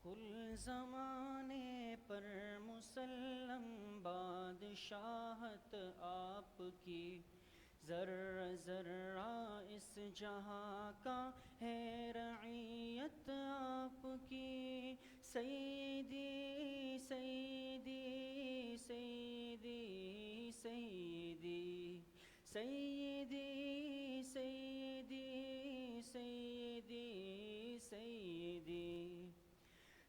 کل زمانے پر مسلم بادشاہت آپ کی، ذرہ ذرہ اس جہاں کا ہے رعیت آپ کی۔ سیدی سیدی سیدی سیدی سیدی سیدی سیدی سیدی۔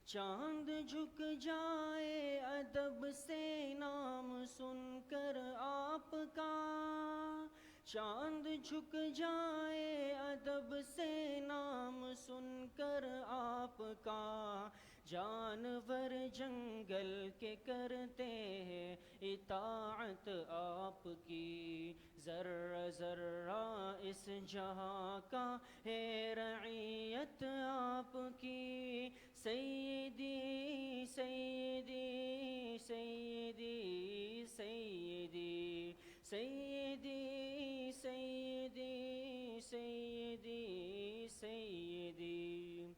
چاند جھک جائے ادب سے نام سن کر آپ کا، چاند جھک جائے ادب سے نام سن کر آپ کا۔ جانور جنگل کے کرتے ہیں اطاعت آپ کی، ذرہ ذرہ اس جہاں کا ہے رعیت آپ کی۔ سیدی سیدی سیدی سیدی سیدی سیدی سیدی سیدی۔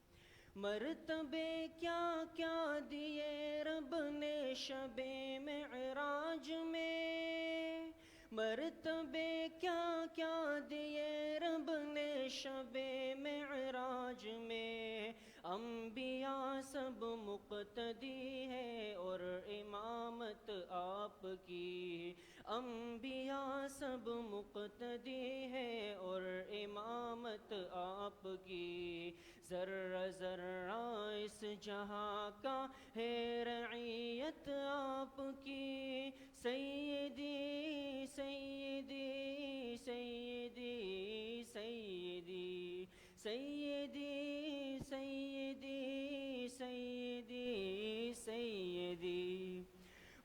مرتبے کیا کیا دیے رب نے شب معراج میں، مرتبے کیا کیا دیے رب نے شب معراج میں۔ انبیاء سب مقتدی ہے اور امامت آپ کی، انبیاء سب مقتدی ہے اور امامت آپ کی۔ ذرہ ذرہ اس جہاں کا ہے رعیت آپ کی۔ سیدی سیدی سیدی سیدی سیدی سیدی سیدی سیدی۔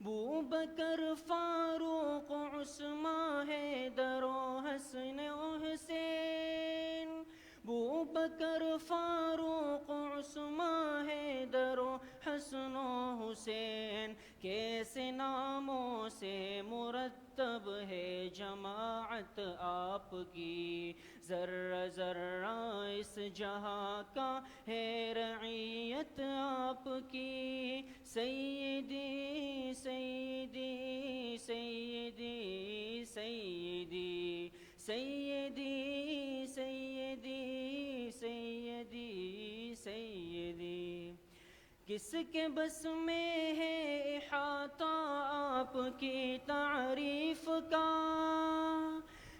بوبکر فاروق عثمان حیدر و حسن و حسین، بوبکر فاروق عثمان حیدر و حسن و حسین۔ کیسے ناموں سے مرتب ہے جماعت آپ کی، ذرہ ذرہ اس جہاں کا ہے رعیت آپ کی۔ سیدی سیدی سیدی سیدی سیدی سیدی سیدی سیدی۔ کس کے بس میں ہے احاطہ آپ کی تعریف کا،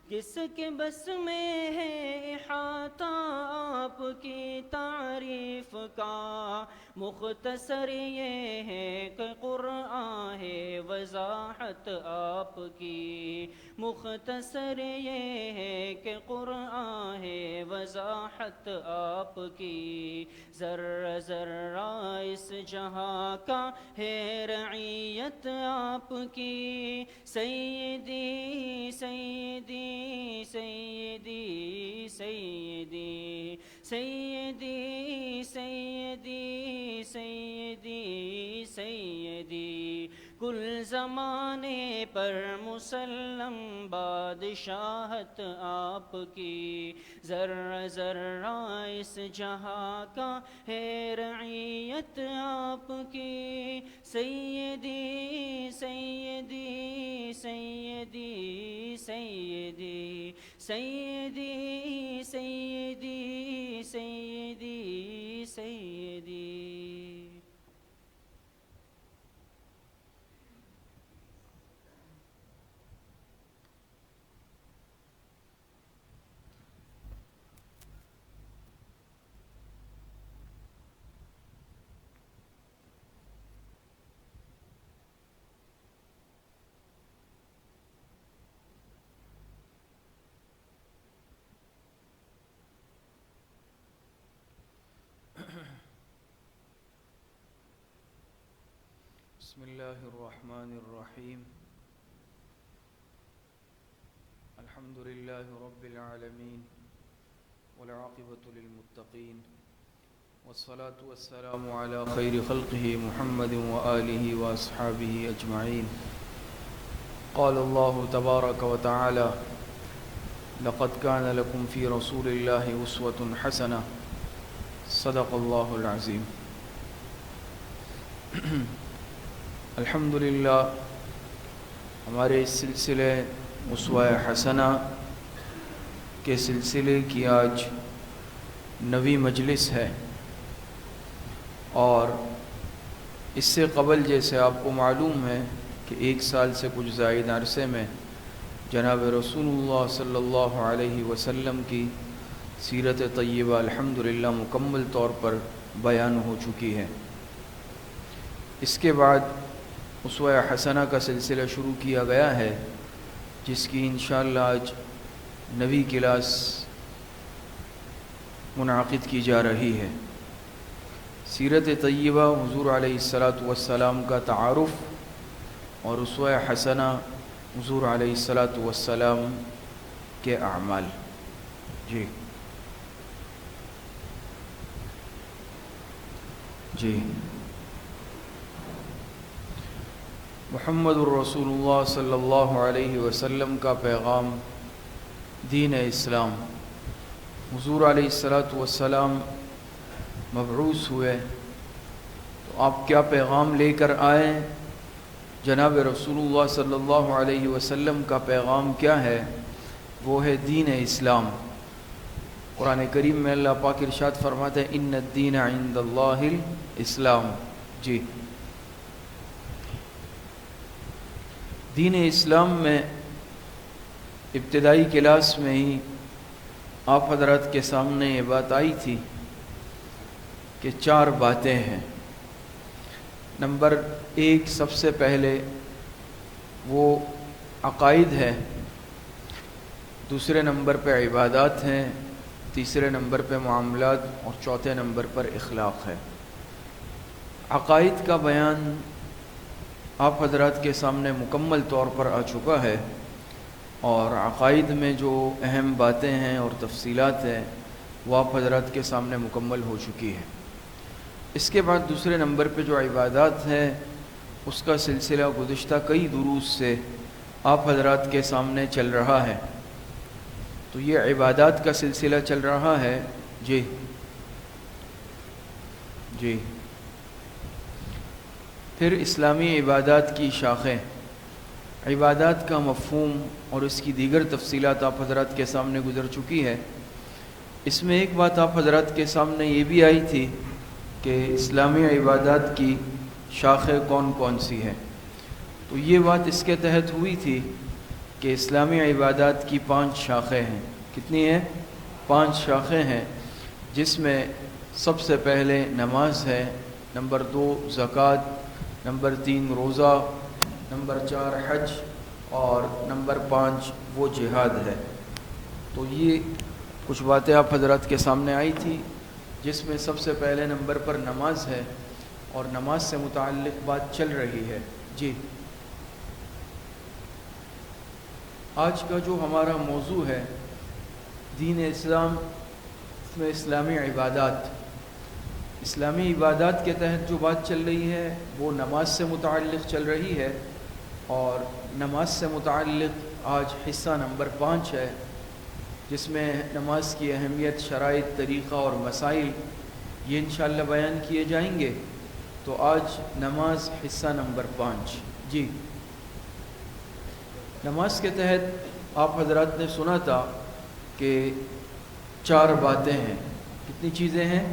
کس کے بس میں ہے احاطہ آپ کی تعریف کا۔ مختصر یہ ہے کہ قرآن ہے وضاحت آپ کی، مختصر یہ ہے کہ قرآن ہے وضاحت آپ کی۔ ذرہ ذرہ اس جہاں کا ہے رعیت آپ کی۔ سیدی سیدی سیدی سیدی سیدی سیدی سیدی سیدی۔ کل زمانے پر مسلم بادشاہت آپ کی، ذرہ ذرہ اس جہاں کا ہے رعیت آپ کی۔ سیدی سیدی سیدی سیدی سیدی سیدی سیدی سیدی۔ بسم اللہ الرحمن الرحیم۔ الحمد للہ رب العالمین والعاقبۃ للمتقین، والصلاة والسلام علی خیر خلقہ محمد وآلہ واصحابہ اجمعین۔ قال اللہ تبارک وتعالی: لقد كان لكم في رسول الله أسوة حسنة، صدق اللہ العظیم۔ الحمدللہ ہمارے اس سلسلے اسوہ حسنہ کے سلسلے کی آج 9ویں مجلس ہے، اور اس سے قبل جیسے آپ کو معلوم ہے کہ 1 سال سے کچھ زائد عرصے میں جناب رسول اللہ صلی اللہ علیہ وسلم کی سیرت طیبہ الحمدللہ مکمل طور پر بیان ہو چکی ہے۔ اس کے بعد اسوہ حسنہ کا سلسلہ شروع کیا گیا ہے، جس کی انشاءاللہ آج 9ویں کلاس منعقد کی جا رہی ہے۔ سیرت طیبہ حضور علیہ السلام کا تعارف اور اسوہ حسنہ حضور علیہ السلام کے اعمال۔ جی محمد الرسول اللہ صلی اللہ علیہ وسلم کا پیغام، دین اسلام۔ حضور علیہ السلام مبعوث ہوئے تو آپ کیا پیغام لے کر آئے؟ جناب رسول اللہ صلی اللہ علیہ وسلم کا پیغام کیا ہے؟ وہ ہے دین اسلام۔ قرآن کریم میں اللہ پاک ارشاد فرماتے ہیں ان الدین عند اللہ الاسلام۔ جی دین اسلام میں ابتدائی کلاس میں ہی آپ حضرات کے سامنے یہ بات آئی تھی کہ 4 باتیں ہیں۔ نمبر 1 سب سے پہلے وہ عقائد ہے، دوسرے نمبر پہ عبادات ہیں، تیسرے نمبر پہ معاملات، اور چوتھے نمبر پر اخلاق ہے۔ عقائد کا بیان آپ حضرات کے سامنے مکمل طور پر آ چکا ہے، اور عقائد میں جو اہم باتیں ہیں اور تفصیلات ہیں وہ آپ حضرات کے سامنے مکمل ہو چکی ہے۔ اس کے بعد دوسرے نمبر پہ جو عبادات ہیں اس کا سلسلہ گزشتہ کئی دروس سے آپ حضرات کے سامنے چل رہا ہے، تو یہ عبادات کا سلسلہ چل رہا ہے۔ جی پھر اسلامی عبادات کی شاخیں، عبادات کا مفہوم اور اس کی دیگر تفصیلات آپ حضرات کے سامنے گزر چکی ہے۔ اس میں ایک بات آپ حضرات کے سامنے یہ بھی آئی تھی کہ اسلامی عبادات کی شاخیں کون کون سی ہیں، تو یہ بات اس کے تحت ہوئی تھی کہ اسلامی عبادات کی 5 شاخیں ہیں۔ کتنی ہیں؟ 5 شاخیں ہیں، جس میں سب سے پہلے نماز ہے، نمبر 2 زکوٰۃ، نمبر 3 روزہ، نمبر 4 حج، اور نمبر 5 وہ جہاد ہے۔ تو یہ کچھ باتیں آپ حضرات کے سامنے آئی تھی، جس میں سب سے پہلے نمبر پر نماز ہے، اور نماز سے متعلق بات چل رہی ہے۔ جی آج کا جو ہمارا موضوع ہے دین اسلام، اس میں اسلامی عبادات، اسلامی عبادات کے تحت جو بات چل رہی ہے وہ نماز سے متعلق چل رہی ہے، اور نماز سے متعلق آج حصہ نمبر 5 ہے، جس میں نماز کی اہمیت، شرائط، طریقہ اور مسائل یہ انشاءاللہ بیان کیے جائیں گے۔ تو آج نماز حصہ نمبر 5۔ جی نماز کے تحت آپ حضرات نے سنا تھا کہ 4 باتیں ہیں۔ کتنی چیزیں ہیں؟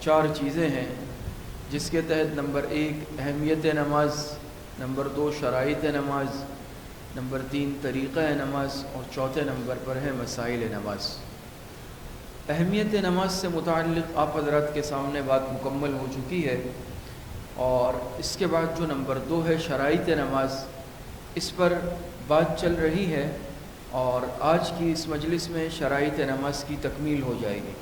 4 چیزیں ہیں، جس کے تحت نمبر 1 اہمیت نماز، نمبر 2 شرائط نماز، نمبر 3 طریقہ نماز، اور چوتھے نمبر پر ہے مسائل نماز۔ اہمیت نماز سے متعلق آپ حضرات کے سامنے بات مکمل ہو چکی ہے، اور اس کے بعد جو نمبر 2 ہے شرائط نماز، اس پر بات چل رہی ہے، اور آج کی اس مجلس میں شرائط نماز کی تکمیل ہو جائے گی۔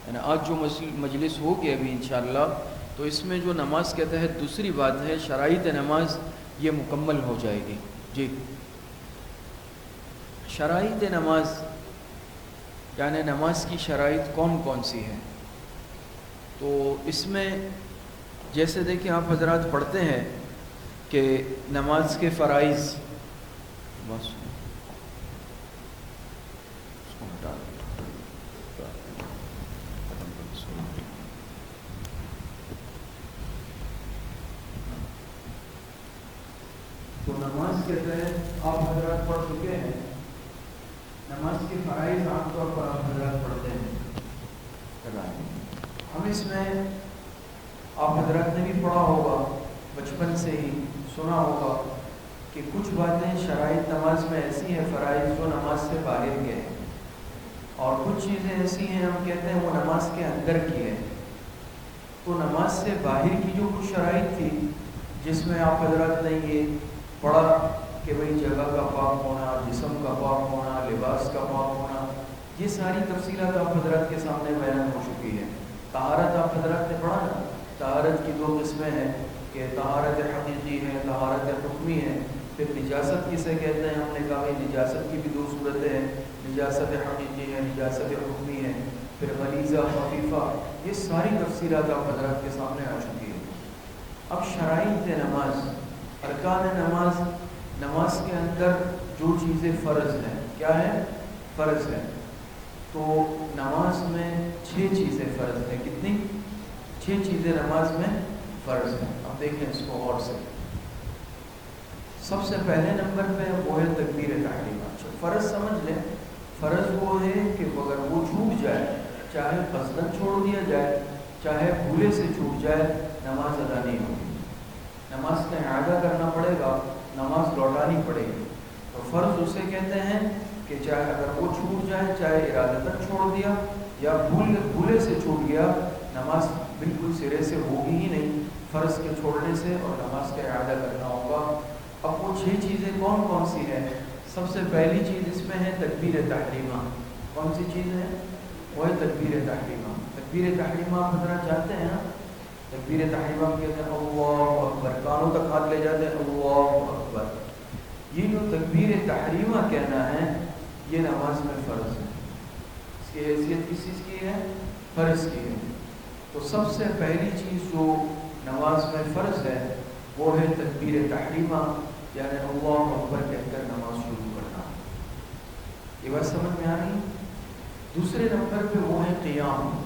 یعنی آج جو مجلس ہوگی ابھی انشاءاللہ، تو اس میں جو نماز کے تحت دوسری بات ہے شرائط نماز، یہ مکمل ہو جائے گی۔ جی شرائط نماز یعنی نماز کی شرائط کون کون سی ہیں؟ تو اس میں جیسے دیکھیں آپ حضرات پڑھتے ہیں کہ نماز کے فرائض، بس نماز کے تحت آپ حضرات پڑھ چکے ہیں. نماز کے فرائض عام طور پر آپ حضرات پڑھتے ہیں. ہم اس میں آپ حضرات نے بھی پڑھا ہوگا، بچپن سے ہی سنا ہوگا کہ کچھ باتیں شرائط نماز میں ایسی ہیں، فرائض جو نماز سے باہر کے ہیں، اور کچھ چیزیں ایسی ہیں ہم کہتے ہیں وہ نماز کے اندر کی ہیں. تو نماز سے باہر کی جو کچھ شرائط تھی جس میں آپ حضرات نے یہ پڑھا کہ بھئی جگہ کا پاک ہونا، جسم کا پاک ہونا، لباس کا پاک ہونا، یہ ساری تفصیلات آپ حضرات کے سامنے بیان ہو چکی ہے. طہارت آپ حضرات نے پڑھا نا، طہارت کی 2 قسمیں ہیں کہ طہارت حقیقی ہے، طہارت حکمی ہے. پھر نجاست کسے کہتے ہیں، ہم نے کہا کہ نجاست کی بھی 2 صورتیں ہیں، نجاست حقیقی ہے، نجاست حکمی ہے. پھر غلیظہ، خفیفہ، یہ ساری تفصیلات آپ حضرات کے سامنے آ چکی ہے. اب شرائط نماز، ارکان نماز، نماز کے اندر جو چیزیں فرض ہیں، کیا ہے؟ فرض ہے. تو نماز میں 6 چیزیں فرض ہیں. کتنی؟ 6 چیزیں نماز میں فرض ہیں. اب دیکھیں اس کو غور سے. سب سے پہلے نمبر پہ وہ ہے تکبیر تحریمہ. فرض سمجھ لیں، فرض وہ ہے کہ اگر وہ چھوٹ جائے، چاہے قصداً چھوڑ دیا جائے، چاہے بھولے سے چھوٹ جائے، نماز ادا نہیں ہوگی. نماز کا اعادہ کرنا پڑے گا، نماز لوٹانی پڑے گی. تو فرض اسے کہتے ہیں کہ چاہے اگر وہ چھوٹ جائے، چاہے ارادتاً چھوڑ دیا یا بھولے سے چھوٹ گیا، نماز بالکل سرے سے ہوگی ہی نہیں فرض کے چھوڑنے سے، اور نماز کا اعادہ کرنا ہوگا. اب وہ 6 چیزیں کون کون سی ہیں؟ سب سے پہلی چیز اس میں ہے تکبیر تحریمہ. کون سی چیز ہے؟ وہ ہے تکبیر تحریمہ. تکبیر تحریمہ آپ حضرات جانتے ہیں نا؟ تکبیر تحریمہ کہتے ہیں اللہ اکبر، کانوں تک ہاتھ لے جاتے ہیں اللہ اکبر. یہ جو تکبیر تحریمہ کہنا ہے یہ نماز میں فرض ہے. اس کی حیثیت کس چیز کی ہے؟ فرض کی ہے. تو سب سے پہلی چیز جو نماز میں فرض ہے وہ ہے تکبیر تحریمہ، یعنی اللہ اکبر کہہ کر نماز شروع کرنا. یہ بات سمجھ میں آ رہی؟ دوسرے نمبر پہ وہ ہے قیام.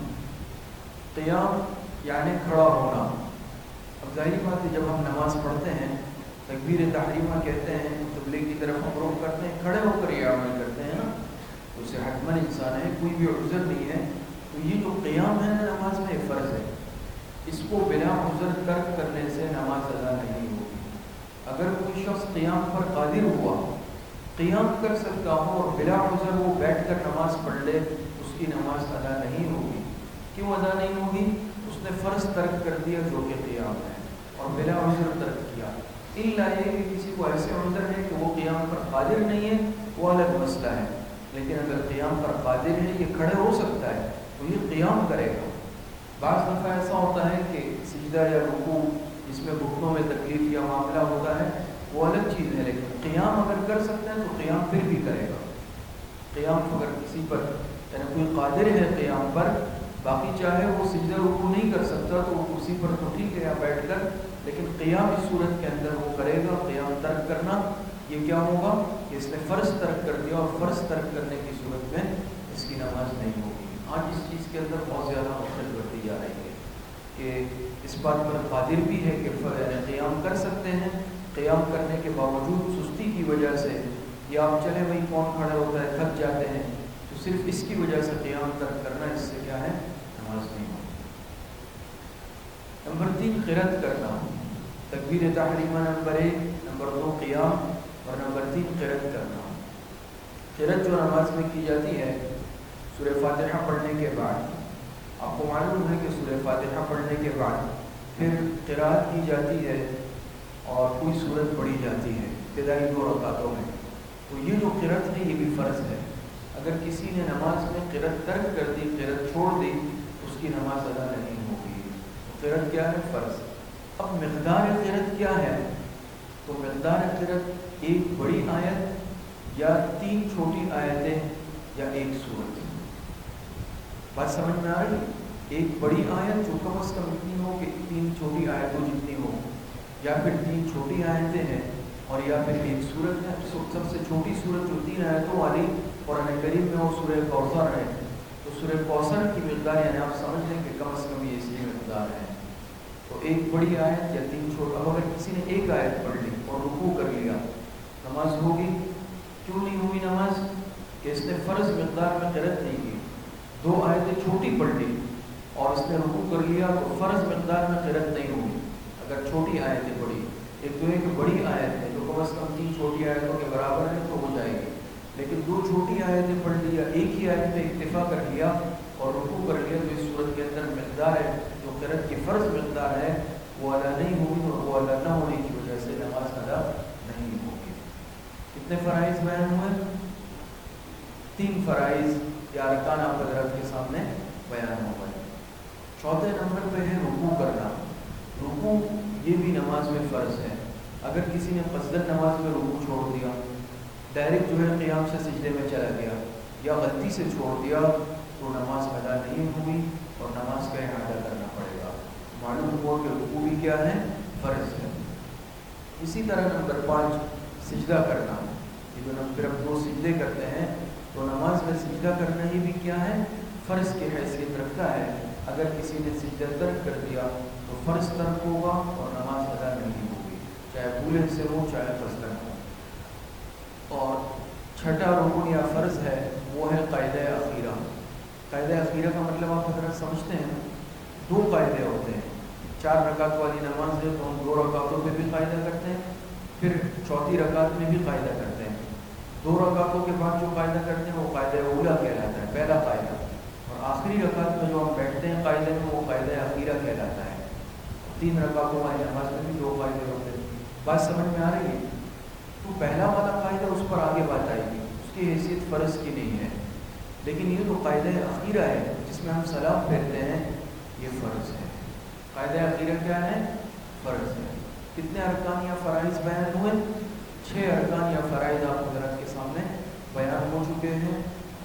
قیام یعنی کھڑا ہونا. اب ظاہری بات ہے جب ہم نماز پڑھتے ہیں، تکبیر تحریمہ کہتے ہیں، قبلے کی طرف ہم رخ کرتے ہیں، کھڑے ہو کر یہ عمل کرتے ہیں نا، اسے حتماً انسان ہے، کوئی بھی عذر نہیں ہے. تو یہ جو قیام ہے نماز میں ایک فرض ہے. اس کو بلا عذر ترک کرنے سے نماز ادا نہیں ہوگی. اگر کوئی شخص قیام پر قادر ہوا، قیام کر سکتا ہو اور بلا عذر وہ بیٹھ کر نماز پڑھ لے، اس کی نماز ادا نہیں ہوگی. کیوں ادا نہیں ہوگی؟ اس نے فرض ترک کر دیا جو کہ قیام ہے، اور بلا عذر ترک کیا. الا یہ کہ کسی کو ایسے عذر ہے کہ وہ قیام پر قادر نہیں ہے، وہ الگ مسئلہ ہے. لیکن اگر قیام پر قادر ہے، یہ کھڑے ہو سکتا ہے، تو یہ قیام کرے گا. بعض دفعہ ایسا ہوتا ہے کہ سجدہ یا رکوع جس میں گھٹنوں میں تکلیف یا معاملہ ہوتا ہے وہ الگ چیز ہے، لیکن قیام اگر کر سکتے ہیں تو قیام پھر بھی کرے گا. قیام اگر کسی پر یعنی کوئی قادر ہے قیام پر، باقی چاہے وہ سجدہ رکوع نہیں کر سکتا تو وہ کرسی پر تو ٹھیک ہے یا بیٹھ کر، لیکن قیام اس صورت کے اندر وہ کرے گا. قیام ترک کرنا یہ کیا ہوگا کہ اس نے فرض ترک کر دیا، اور فرض ترک کرنے کی صورت میں اس کی نماز نہیں ہوگی. آج اس چیز کے اندر بہت زیادہ مشکل بڑھتی جا رہی ہے کہ اس بات پر قادر بھی ہے کہ قیام کر سکتے ہیں، قیام کرنے کے باوجود سستی کی وجہ سے، یا آپ چلے بھائی کون کھڑا ہوتا ہے، تھک جاتے ہیں، تو صرف اس کی وجہ سے قیام ترک کرنا، اس سے کیا ہے؟ نماز نہیں ہوگی. نمبر 3 قرأت کرنا. تکبیر تحریمہ نمبر 1، نمبر 2 قیام، اور نمبر 3 قرأت کرنا. قرأت جو نماز میں کی جاتی ہے سورہ فاتحہ پڑھنے کے بعد، آپ کو معلوم ہے کہ سورہ فاتحہ پڑھنے کے بعد پھر قرأت کی جاتی ہے اور کوئی سورت پڑھی جاتی ہے ابتدائی 2 رکعتوں میں. تو یہ جو قرأت ہے یہ بھی فرض ہے. اگر کسی نے نماز میں قرأت ترک کر دی، قرأت چھوڑ دی، اس کی نماز ادا نہیں ہوگی. قرأت کیا ہے؟ فرض. اب مقدار قرأت کیا ہے؟ تو مقدار قرأت 1 بڑی آیت یا 3 چھوٹی آیتیں یا 1 سورت. بات سمجھ میں آ رہی؟ 1 بڑی آیت جو کم از کم اتنی ہو کہ 3 چھوٹی آیتوں جتنی ہو، یا پھر 3 چھوٹی آیتیں ہیں، اور یا پھر 1 سورت ہے. سب سے چھوٹی سورت جو 3 آیتوں والی قرآن کریم میں وہ سورہ کوثر ہے. تو سورہ کوثر کی مقدار یعنی آپ سمجھ لیں کہ کم از کم یہ اس کی مقدار ہے. تو ایک بڑی آیت یا 3 چھوٹا. اب اگر کسی نے ایک آیت پڑھ لی اور رکوع کر لیا، نماز ہوگی؟ کیوں نہیں ہوئی نماز؟ کہ اس نے فرض مقدار میں قرأت نہیں کی. 2 آیتیں چھوٹی پڑھ لی اور اس نے رکوع کر لیا تو فرض مقدار میں قرأت نہیں ہوگی اگر چھوٹی آیتیں پڑھی. ایک تو ایک بڑی آیت ہے جو کم از کم 3 چھوٹی آیتوں کے برابر ہے تو ہو جائے گی، لیکن 2 چھوٹی آیتیں پڑھ لی یا ایک ہی آیت پہ اکتفا کر لیا اور رکوع کر لیا تو اس صورت کے اندر مقدار ہے جو قرأت کی فرض مقدار ہے وہ ادا نہیں ہوگی، اور وہ ادا نہ ہونے کی وجہ سے نماز ادا نہیں ہوگی. کتنے فرائض بیان ہوئے؟ 3 فرائض یا ارکان آپ حضرات کے سامنے بیان ہو گئے. چوتھے نمبر پہ ہے رکوع کرنا. رکوع یہ بھی نماز میں فرض ہے. اگر کسی نے قصداً نماز میں رکوع چھوڑ دیا، ڈائریکٹ جو ہے قیام سے سجدے میں چلا گیا یا غلطی سے چھوڑ دیا تو نماز ادا نہیں ہوئی اور نماز کا اعادہ کرنا پڑے گا. معلوم ہوا کہ رکوع بھی کیا ہے؟ فرض ہے. اسی طرح نمبر 5 سجدہ کرنا. یہ جو پھر ہم 2 سجدے کرتے ہیں تو نماز میں سجدہ کرنا ہی بھی کیا ہے؟ فرض کی حیثیت رکھتا ہے. اگر کسی نے سجدہ ترک کر دیا تو فرض ترک ہوگا اور نماز ادا نہیں ہوگی، چاہے بھولے سے ہو چاہے قصداً ہو. اور چھٹا رکن یا فرض ہے وہ ہے قاعدہ اخیرہ. قاعدہ اخیرہ کا مطلب آپ حضرات سمجھتے ہیں؟ 2 قاعدے ہوتے ہیں. 4 رکعت والی نماز ہے تو ہم 2 رکعتوں پہ بھی قاعدہ کرتے ہیں، پھر چوتھی رکعت میں بھی قاعدہ کرتے ہیں. 2 رکعتوں کے بعد جو قاعدہ کرتے ہیں وہ قاعدہ اولا کہلاتا ہے، پہلا قاعدہ. اور آخری رکعت میں جو ہم بیٹھتے ہیں قاعدے میں وہ قاعدہ اخیرہ کہلاتا ہے. 3 رکعتوں والی نماز میں بھی 2 قاعدے ہوتے ہیں. بات سمجھ میں آ رہی ہے؟ تو پہلا والا قاعدہ اس پر آگے بات آئے گی، اس کی حیثیت فرض کی نہیں ہے. لیکن یہ جو قاعدہ اخیرہ ہے جس میں ہم سلام پھیرتے ہیں یہ فرض ہے. قاعدہ اخیرہ کیا ہے؟ فرض ہے. کتنے ارکان یا فرائض بیان ہوئے؟ 6 ارکان یا فرائض آپ حضرات کے سامنے بیان ہو چکے ہیں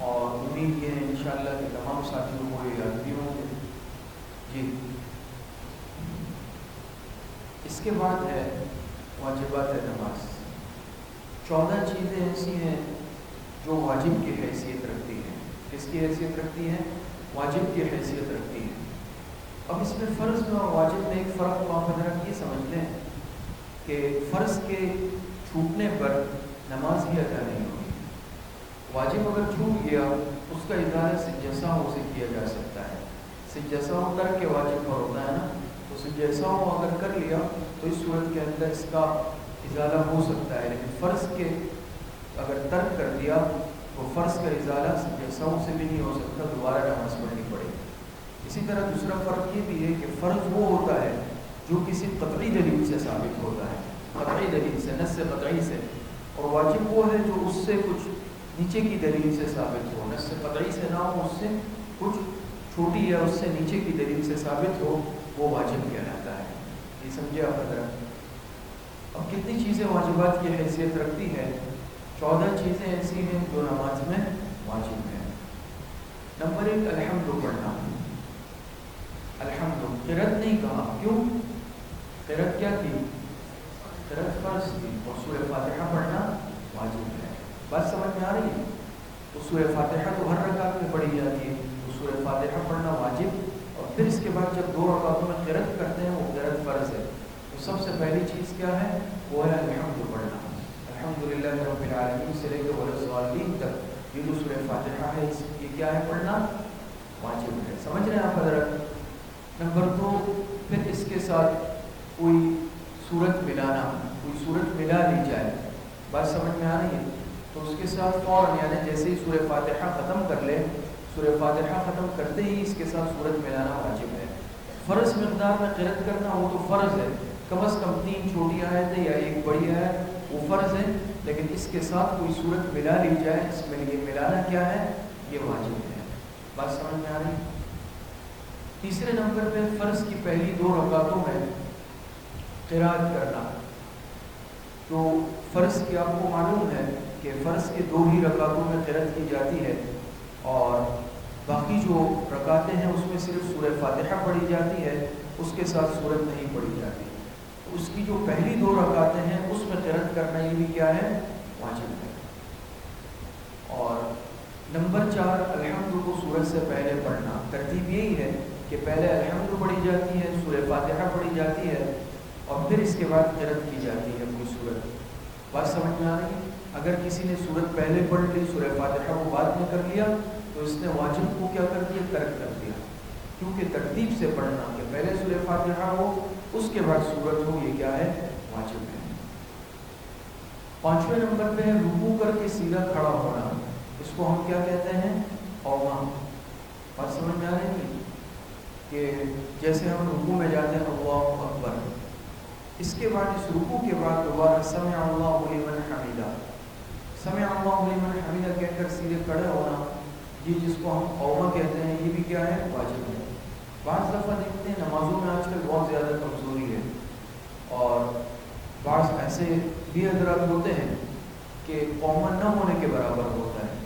اور امید یہ ہے انشاءاللہ کہ تمام ساتھیوں کو یہ یاد بھی ہوں گے. جی اس کے بعد ہے واجبات نماز. 14 چیزیں ایسی ہیں جو واجب کی حیثیت رکھتی ہیں. کس کی حیثیت رکھتی ہیں؟ واجب کی حیثیت رکھتی ہیں. اب اس میں فرض میں اور واجب میں ایک فرق تو آپ حضرات یہ سمجھتے ہیں کہ فرض کے چھوٹنے پر نماز ہی ادا نہیں ہوگی. واجب اگر چھوٹ گیا اس کا ازالہ سجدہ سہو سے کیا جا سکتا ہے. سجدہ سہو ترک کے واجب پر ہوتا ہے نا، تو سجدہ سہو اگر کر لیا تو اس صورت کے اندر اس کا ازالہ ہو سکتا ہے. لیکن فرض کے اگر ترک کر دیا تو فرض کا ازالہ سجدہ سہو سے بھی نہیں ہو سکتا، دوبارہ نماز پڑھنی پڑے گی. اسی طرح دوسرا فرق یہ بھی ہے کہ فرض وہ ہوتا ہے جو کسی قطعی دلیل سے ثابت ہوتا ہے، قطعی دلیل سے، نص قطعی سے. اور واجب وہ ہے جو اس سے کچھ نیچے کی دلیل سے ثابت ہو، نص قطعی سے نہ ہو، اس سے کچھ چھوٹی یا اس سے نیچے کی دلیل سے ثابت ہو، وہ واجب کہلاتا ہے. یہ سمجھے آپ حضرات؟ اب کتنی چیزیں واجبات کی حیثیت رکھتی ہے؟ 14 چیزیں ایسی ہیں جو نماز میں واجب ہیں. نمبر 1 الحمد پڑھنا. الحمد قرأت نہیں کہا، کیوں؟ قرأت کیا تھی؟ قرأت فرض تھی اور سورہ فاتحہ پڑھنا واجب ہے. بات سمجھ میں آ رہی ہے؟ تو سورہ فاتحہ تو ہر رکعت میں پڑھی جاتی ہے، تو سورہ فاتحہ پڑھنا واجب. اور پھر اس کے بعد جب 2 رکعتوں میں قرأت کرتے ہیں وہ قرأت فرض ہے. تو سب سے پہلی چیز کیا ہے؟ وہ ہے الحمد پڑھنا. الحمدللہ رب العالمین سے لے کے والصالحین تک یہ جو سورہ فاتحہ ہے یہ کیا ہے؟ پڑھنا واجب ہے. سمجھ رہے ہیں آپ حضرت؟ نمبر 2 پھر اس کے ساتھ کوئی صورت ملانا، کوئی صورت ملا لی جائے. بات سمجھ میں آ رہی ہے؟ تو اس کے ساتھ فوراً یعنی جیسے ہی سورہ فاتحہ ختم کر لے، سورہ فاتحہ ختم کرتے ہی اس کے ساتھ صورت ملانا واجب ہے. فرض مقدار میں قرأت کرنا وہ تو فرض ہے، کم از کم 3 چھوٹی آیتیں یا 1 بڑی آیت وہ فرض ہے. لیکن اس کے ساتھ کوئی صورت ملا لی جائے، اس میں یہ ملانا کیا ہے؟ یہ واجب ہے. بات سمجھ میں آ رہی ہے؟ تیسرے نمبر پہ فرض کی پہلی 2 رکعتوں میں قرأت کرنا. تو فرض کی آپ کو معلوم ہے کہ فرض کے 2 ہی رکعتوں میں قرأت کی جاتی ہے اور باقی جو رکعتیں ہیں اس میں صرف سورہ فاتحہ پڑھی جاتی ہے، اس کے ساتھ سورت نہیں پڑھی جاتی. تو اس کی جو پہلی 2 رکعتیں ہیں اس میں قرأت کرنا یہ بھی کیا ہے؟ واجب ہے. اور نمبر 4 الحمد کو سورت سے پہلے پڑھنا. ترتیب یہی ہے کہ پہلے الحمد پڑھی جاتی ہے، سورہ فاتحہ پڑھی جاتی ہے اور پھر اس کے بعد قرأت کی جاتی ہے کوئی سورت. بات سمجھ میں آ رہی ہے؟ اگر کسی نے سورت پہلے پڑھ لی، سورہ فاتحہ کو بعد میں کر لیا، تو اس نے واجب کو کیا کر دیا؟ ترک کر دیا. کیونکہ ترتیب سے پڑھنا کہ پہلے سورہ فاتحہ ہو اس کے بعد سورت ہو، یہ کیا ہے؟ واجب ہے. 5ویں نمبر پہ ہے رکوع کر کے سیدھا کھڑا ہونا. اس کو ہم کیا کہتے ہیں؟ قوما. بات سمجھ میں آ رہی ہے کہ جیسے ہم رکوع میں جاتے ہیں اللہ اکبر، اس کے بعد اس رکوع کے بعد دوبارہ سمع اللہ لمن حمیدہ، سمع اللہ لمن حمیدہ کہہ کر سیدھے کھڑے ہونا، یہ جس کو ہم قوما کہتے ہیں، یہ بھی کیا ہے؟ واجب ہے. بعض دفعہ دیکھتے ہیں نمازوں میں آج کل بہت زیادہ کمزوری ہے، اور بعض ایسے بھی حضرات ہوتے ہیں کہ قوما نہ ہونے کے برابر ہوتا ہے.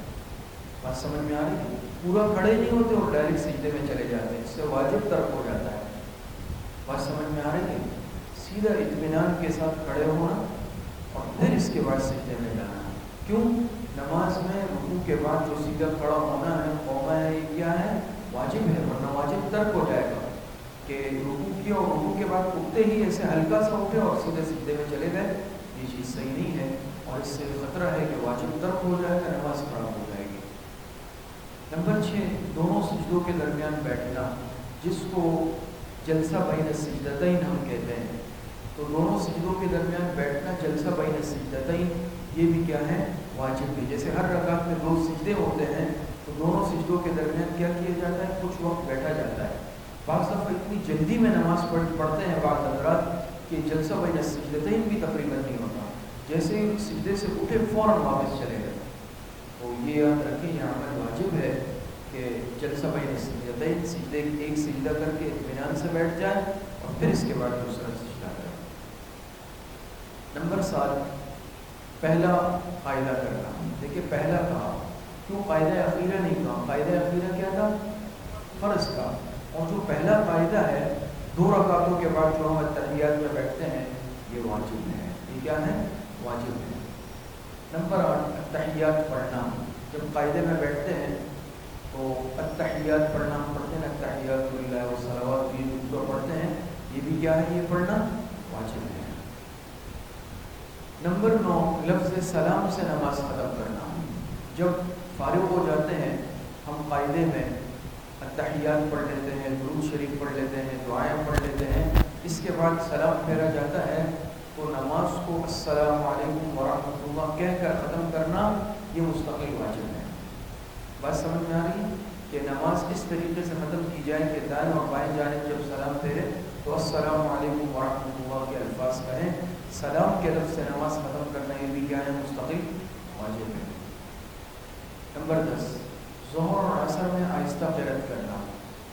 بات سمجھ میں آ رہی ہے؟ پورا کھڑے نہیں ہوتے اور ڈائریکٹ سجدے میں چلے جاتے ہیں، اس سے واجب ترک ہو جاتا ہے. بات سمجھ میں آ رہی ہے؟ سیدھا اطمینان کے ساتھ کھڑے ہونا اور پھر اس کے بعد سجدے میں جانا. کیوں؟ نماز میں رکوع کے بعد جو سیدھا کھڑا ہونا ہے قوما ہے، یہ کیا ہے؟ واجب ہے، ورنہ واجب ترک ہو جائے گا کہ رکوع کیا اور رکوع کے بعد اٹھتے ہی ایسے ہلکا سا اٹھے اور سیدھے سجدے میں چلے گئے. یہ چیز صحیح نہیں ہے اور اس سے خطرہ ہے کہ واجب ترک ہو جائے گا، نماز خراب ہو جائے گی. نمبر 6 دونوں سجدوں کے درمیان بیٹھنا، جس کو جلسہ بین السجدتین ہم کہتے ہیں. تو دونوں سجدوں کے درمیان بیٹھنا جلسہ بین السجدتین، یہ بھی کیا ہے؟ واجب ہے. جیسے ہر رکعت میں 2 سجدے ہوتے ہیں تو دونوں سجدوں کے درمیان کیا کیا جاتا ہے؟ کچھ وقت بیٹھا جاتا ہے. بعض دفعہ اتنی جلدی میں نماز پڑھتے ہیں بعض حضرات کہ جلسہ بین السجدتین بھی تقریباً نہیں ہوتا، جیسے ہی سجدے سے اٹھے فوراً واپس چلے گئے. تو یہ یاد رکھیں یہ عمل واجب ہے کہ جلسہ بین السجدتین، سجدے ایک سجدہ کر کے اطمینان سے بیٹھ جائے اور پھر اس کے بعد دوسرا سجدہ کریں. نمبر 7 پہلا قاعدہ کرنا. دیکھیں پہلا کہا، کیوں قاعدہ اخیرہ نہیں کہا؟ قاعدہ اخیرہ کیا تھا؟ فرض کا. اور جو پہلا قاعدہ ہے 2 رکعتوں کے بعد جو ہم التحیات میں بیٹھتے ہیں، یہ واجب ہے. یہ کیا ہے؟ واجب ہے. نمبر 8 التحیات پڑھنا. جب قاعدے میں بیٹھتے ہیں تو التحیات پڑھنا ہم پڑھتے ہیں، التحیات للہ والصلوات، یہ جو پڑھتے ہیں یہ بھی کیا ہے؟ یہ پڑھنا واجب ہے. نمبر 9 لفظ سلام سے نماز ختم کرنا. جب فارغ ہو جاتے ہیں ہم قاعدے میں التحیات پڑھ لیتے ہیں، درود شریف پڑھ لیتے ہیں، دعائیں پڑھ لیتے ہیں، اس کے بعد سلام پھیرا جاتا ہے تو نماز کو السلام علیکم ورحمۃ اللہ کہہ کر ختم کرنا یہ مستقل واجب ہے. بات سمجھ میں آ رہی ہے کہ نماز اس طریقے سے ختم کی جائے کہ دائیں اور بائیں جانب جب سلام پھیرے تو السلام علیکم ورحمۃ اللہ کے الفاظ کہیں. سلام کے لفظ سے نماز ختم کرنا یہ بھی کیا ہے؟ مستقل واجب ہے. نمبر 10 ظہر اور عصر میں آہستہ قرأت کرنا.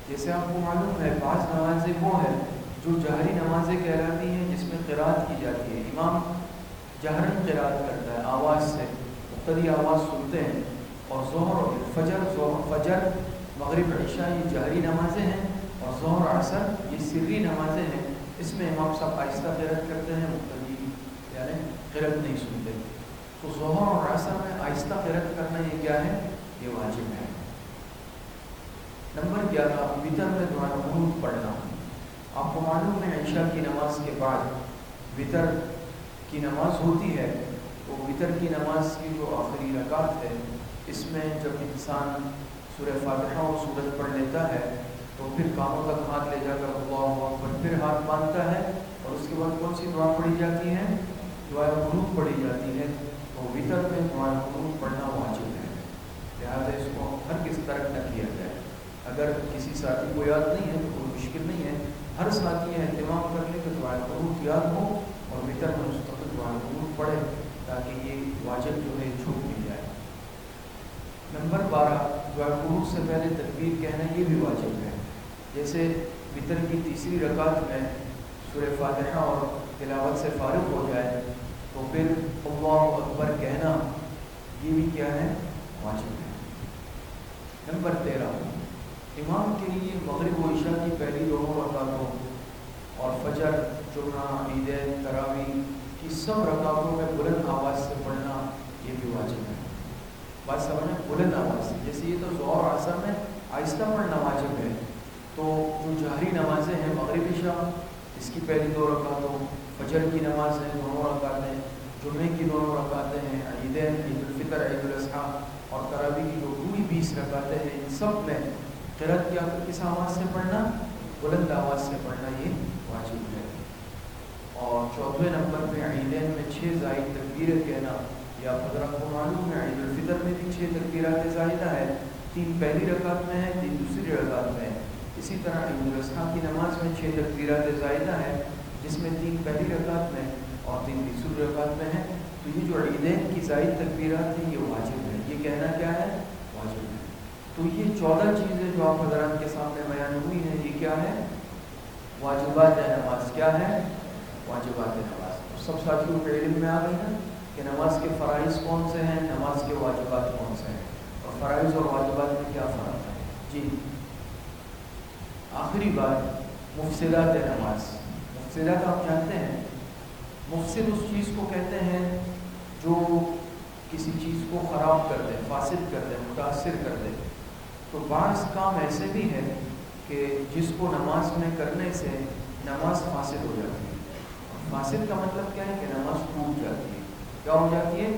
جیسے آپ کو معلوم ہے بعض نمازیں وہ ہیں جو جہری نمازیں کہلاتی ہیں جس میں قرأت کی جاتی ہے، امام جہرن قرأت کرتا ہے آواز سے، مقتدی آواز سنتے ہیں. اور ظہر اور فجر مغرب عشاء یہ جہری نمازیں ہیں، اور ظہر عصر یہ سری نمازیں ہیں. اس میں امام صاحب آہستہ قرأت کرتے ہیں، مقتدی یعنی قرأت نہیں سنتے. تو ظہر اور عصر میں آہستہ قرأت کرنا یہ کیا ہے؟ یہ واجب ہے. نمبر 11 وتر میں دعائے قنوت پڑھنا. آپ کو معلوم ہے عشاء کی نماز کے بعد وتر کی نماز ہوتی ہے، تو وتر کی نماز کی جو آخری رکعت ہے اس میں جب انسان سورہ فاتحہ اور سورت پڑھ لیتا ہے تو پھر کانوں تک ہاتھ لے جا کر اللہ اکبر پھر ہاتھ باندھتا ہے، اور اس کے بعد کون سی دعا پڑھی جاتی ہے؟ دعائے قنوت پڑھی جاتی ہے. تو وتر میں دعائے قنوت پڑھنا واجب ہے، لہٰذا اس کو ہر کس طرح نہ کیا جائے. اگر کسی ساتھی کو یاد نہیں ہے تو کوئی مشکل نہیں ہے، ہر ساتھی اہتمام کر لے کہ دعائے قنوت یاد ہو اور وتر میں مستقل دعائے قنوت پڑھے تاکہ یہ واجب جو ہے چھوٹ نہیں جائے. نمبر 12 دعائے قنوت سے پہلے تکبیر کہنا یہ بھی واجب ہے. جیسے وتر کی تیسری رکعت میں سورہ فاتحہ اور تلاوت سے فارغ ہو جائے تو پھر اللہ اکبر کہنا یہ بھی کیا ہے؟ واجب ہے. نمبر 13 امام کے لیے مغرب و عشاء کی پہلی دونوں رکعتوں اور فجر، جمعہ، عیدین، تراویح کی سب رکعتوں میں بلند آواز سے پڑھنا یہ بھی واجب ہے. بات سمجھیں بلند آواز سے، جیسے یہ تو ظہر عصر میں آہستہ پڑھنا واجب ہے، تو جو جہری نمازیں ہیں مغرب عشاء اس کی پہلی 2 رکعتوں، فجر کی نماز ہے 2 رکعتیں، جمعے کی 2 رکعتیں ہیں، عیدین عید الفطر عید الاضحیٰ اور تراویح کی جو پوری 20 رکعتیں ہیں، ان سب میں قرأت کیا کس آواز سے پڑھنا؟ بلند آواز سے پڑھنا یہ واجب ہے۔ اور 4ویں نمبر پہ عیدین میں 6 زائد تکبیریں کہنا، یا حضرات کو معلوم ہے عید الفطر میں بھی 6 تکبیرات زائدہ ہے، 3 پہلی رکعت میں ہے، 3 دوسری رکعت میں ہے۔ اسی طرح عید الاضحیٰ کی نماز میں 6 تکبیرات زائدہ ہے، جس میں 3 پہلی رکعت میں اور 3 تیسری رکعت میں ہے۔ تو یہ جو عیدین کی زائد تکبیرات ہیں یہ واجب ہے، یہ کہنا کیا ہے؟ واجب ہے۔ تو یہ 14 چیزیں جو آپ حضرات کے سامنے بیان ہوئی ہیں، یہ کیا ہے؟ واجبات نماز۔ کیا ہے؟ واجبات نماز۔ اور سب ساتھیوں کے علم میں آ گئی ہے کہ نماز کے فرائض کون سے ہیں، نماز کے واجبات کون سے ہیں، اور فرائض اور واجبات میں کیا فرق ہے۔ جی آخری بات، مفسدات نماز۔ مفسدات آپ جانتے ہیں، مفسد اس چیز کو کہتے ہیں جو کسی چیز کو خراب کر دے، فاسد کر دے، متاثر کر دے۔ تو بعض کام ایسے بھی ہیں کہ جس کو نماز میں کرنے سے نماز فاسد ہو جاتی ہے۔ فاسد کا مطلب کیا ہے کہ نماز ٹوٹ جاتی ہے۔ کیا ہو جاتی ہے؟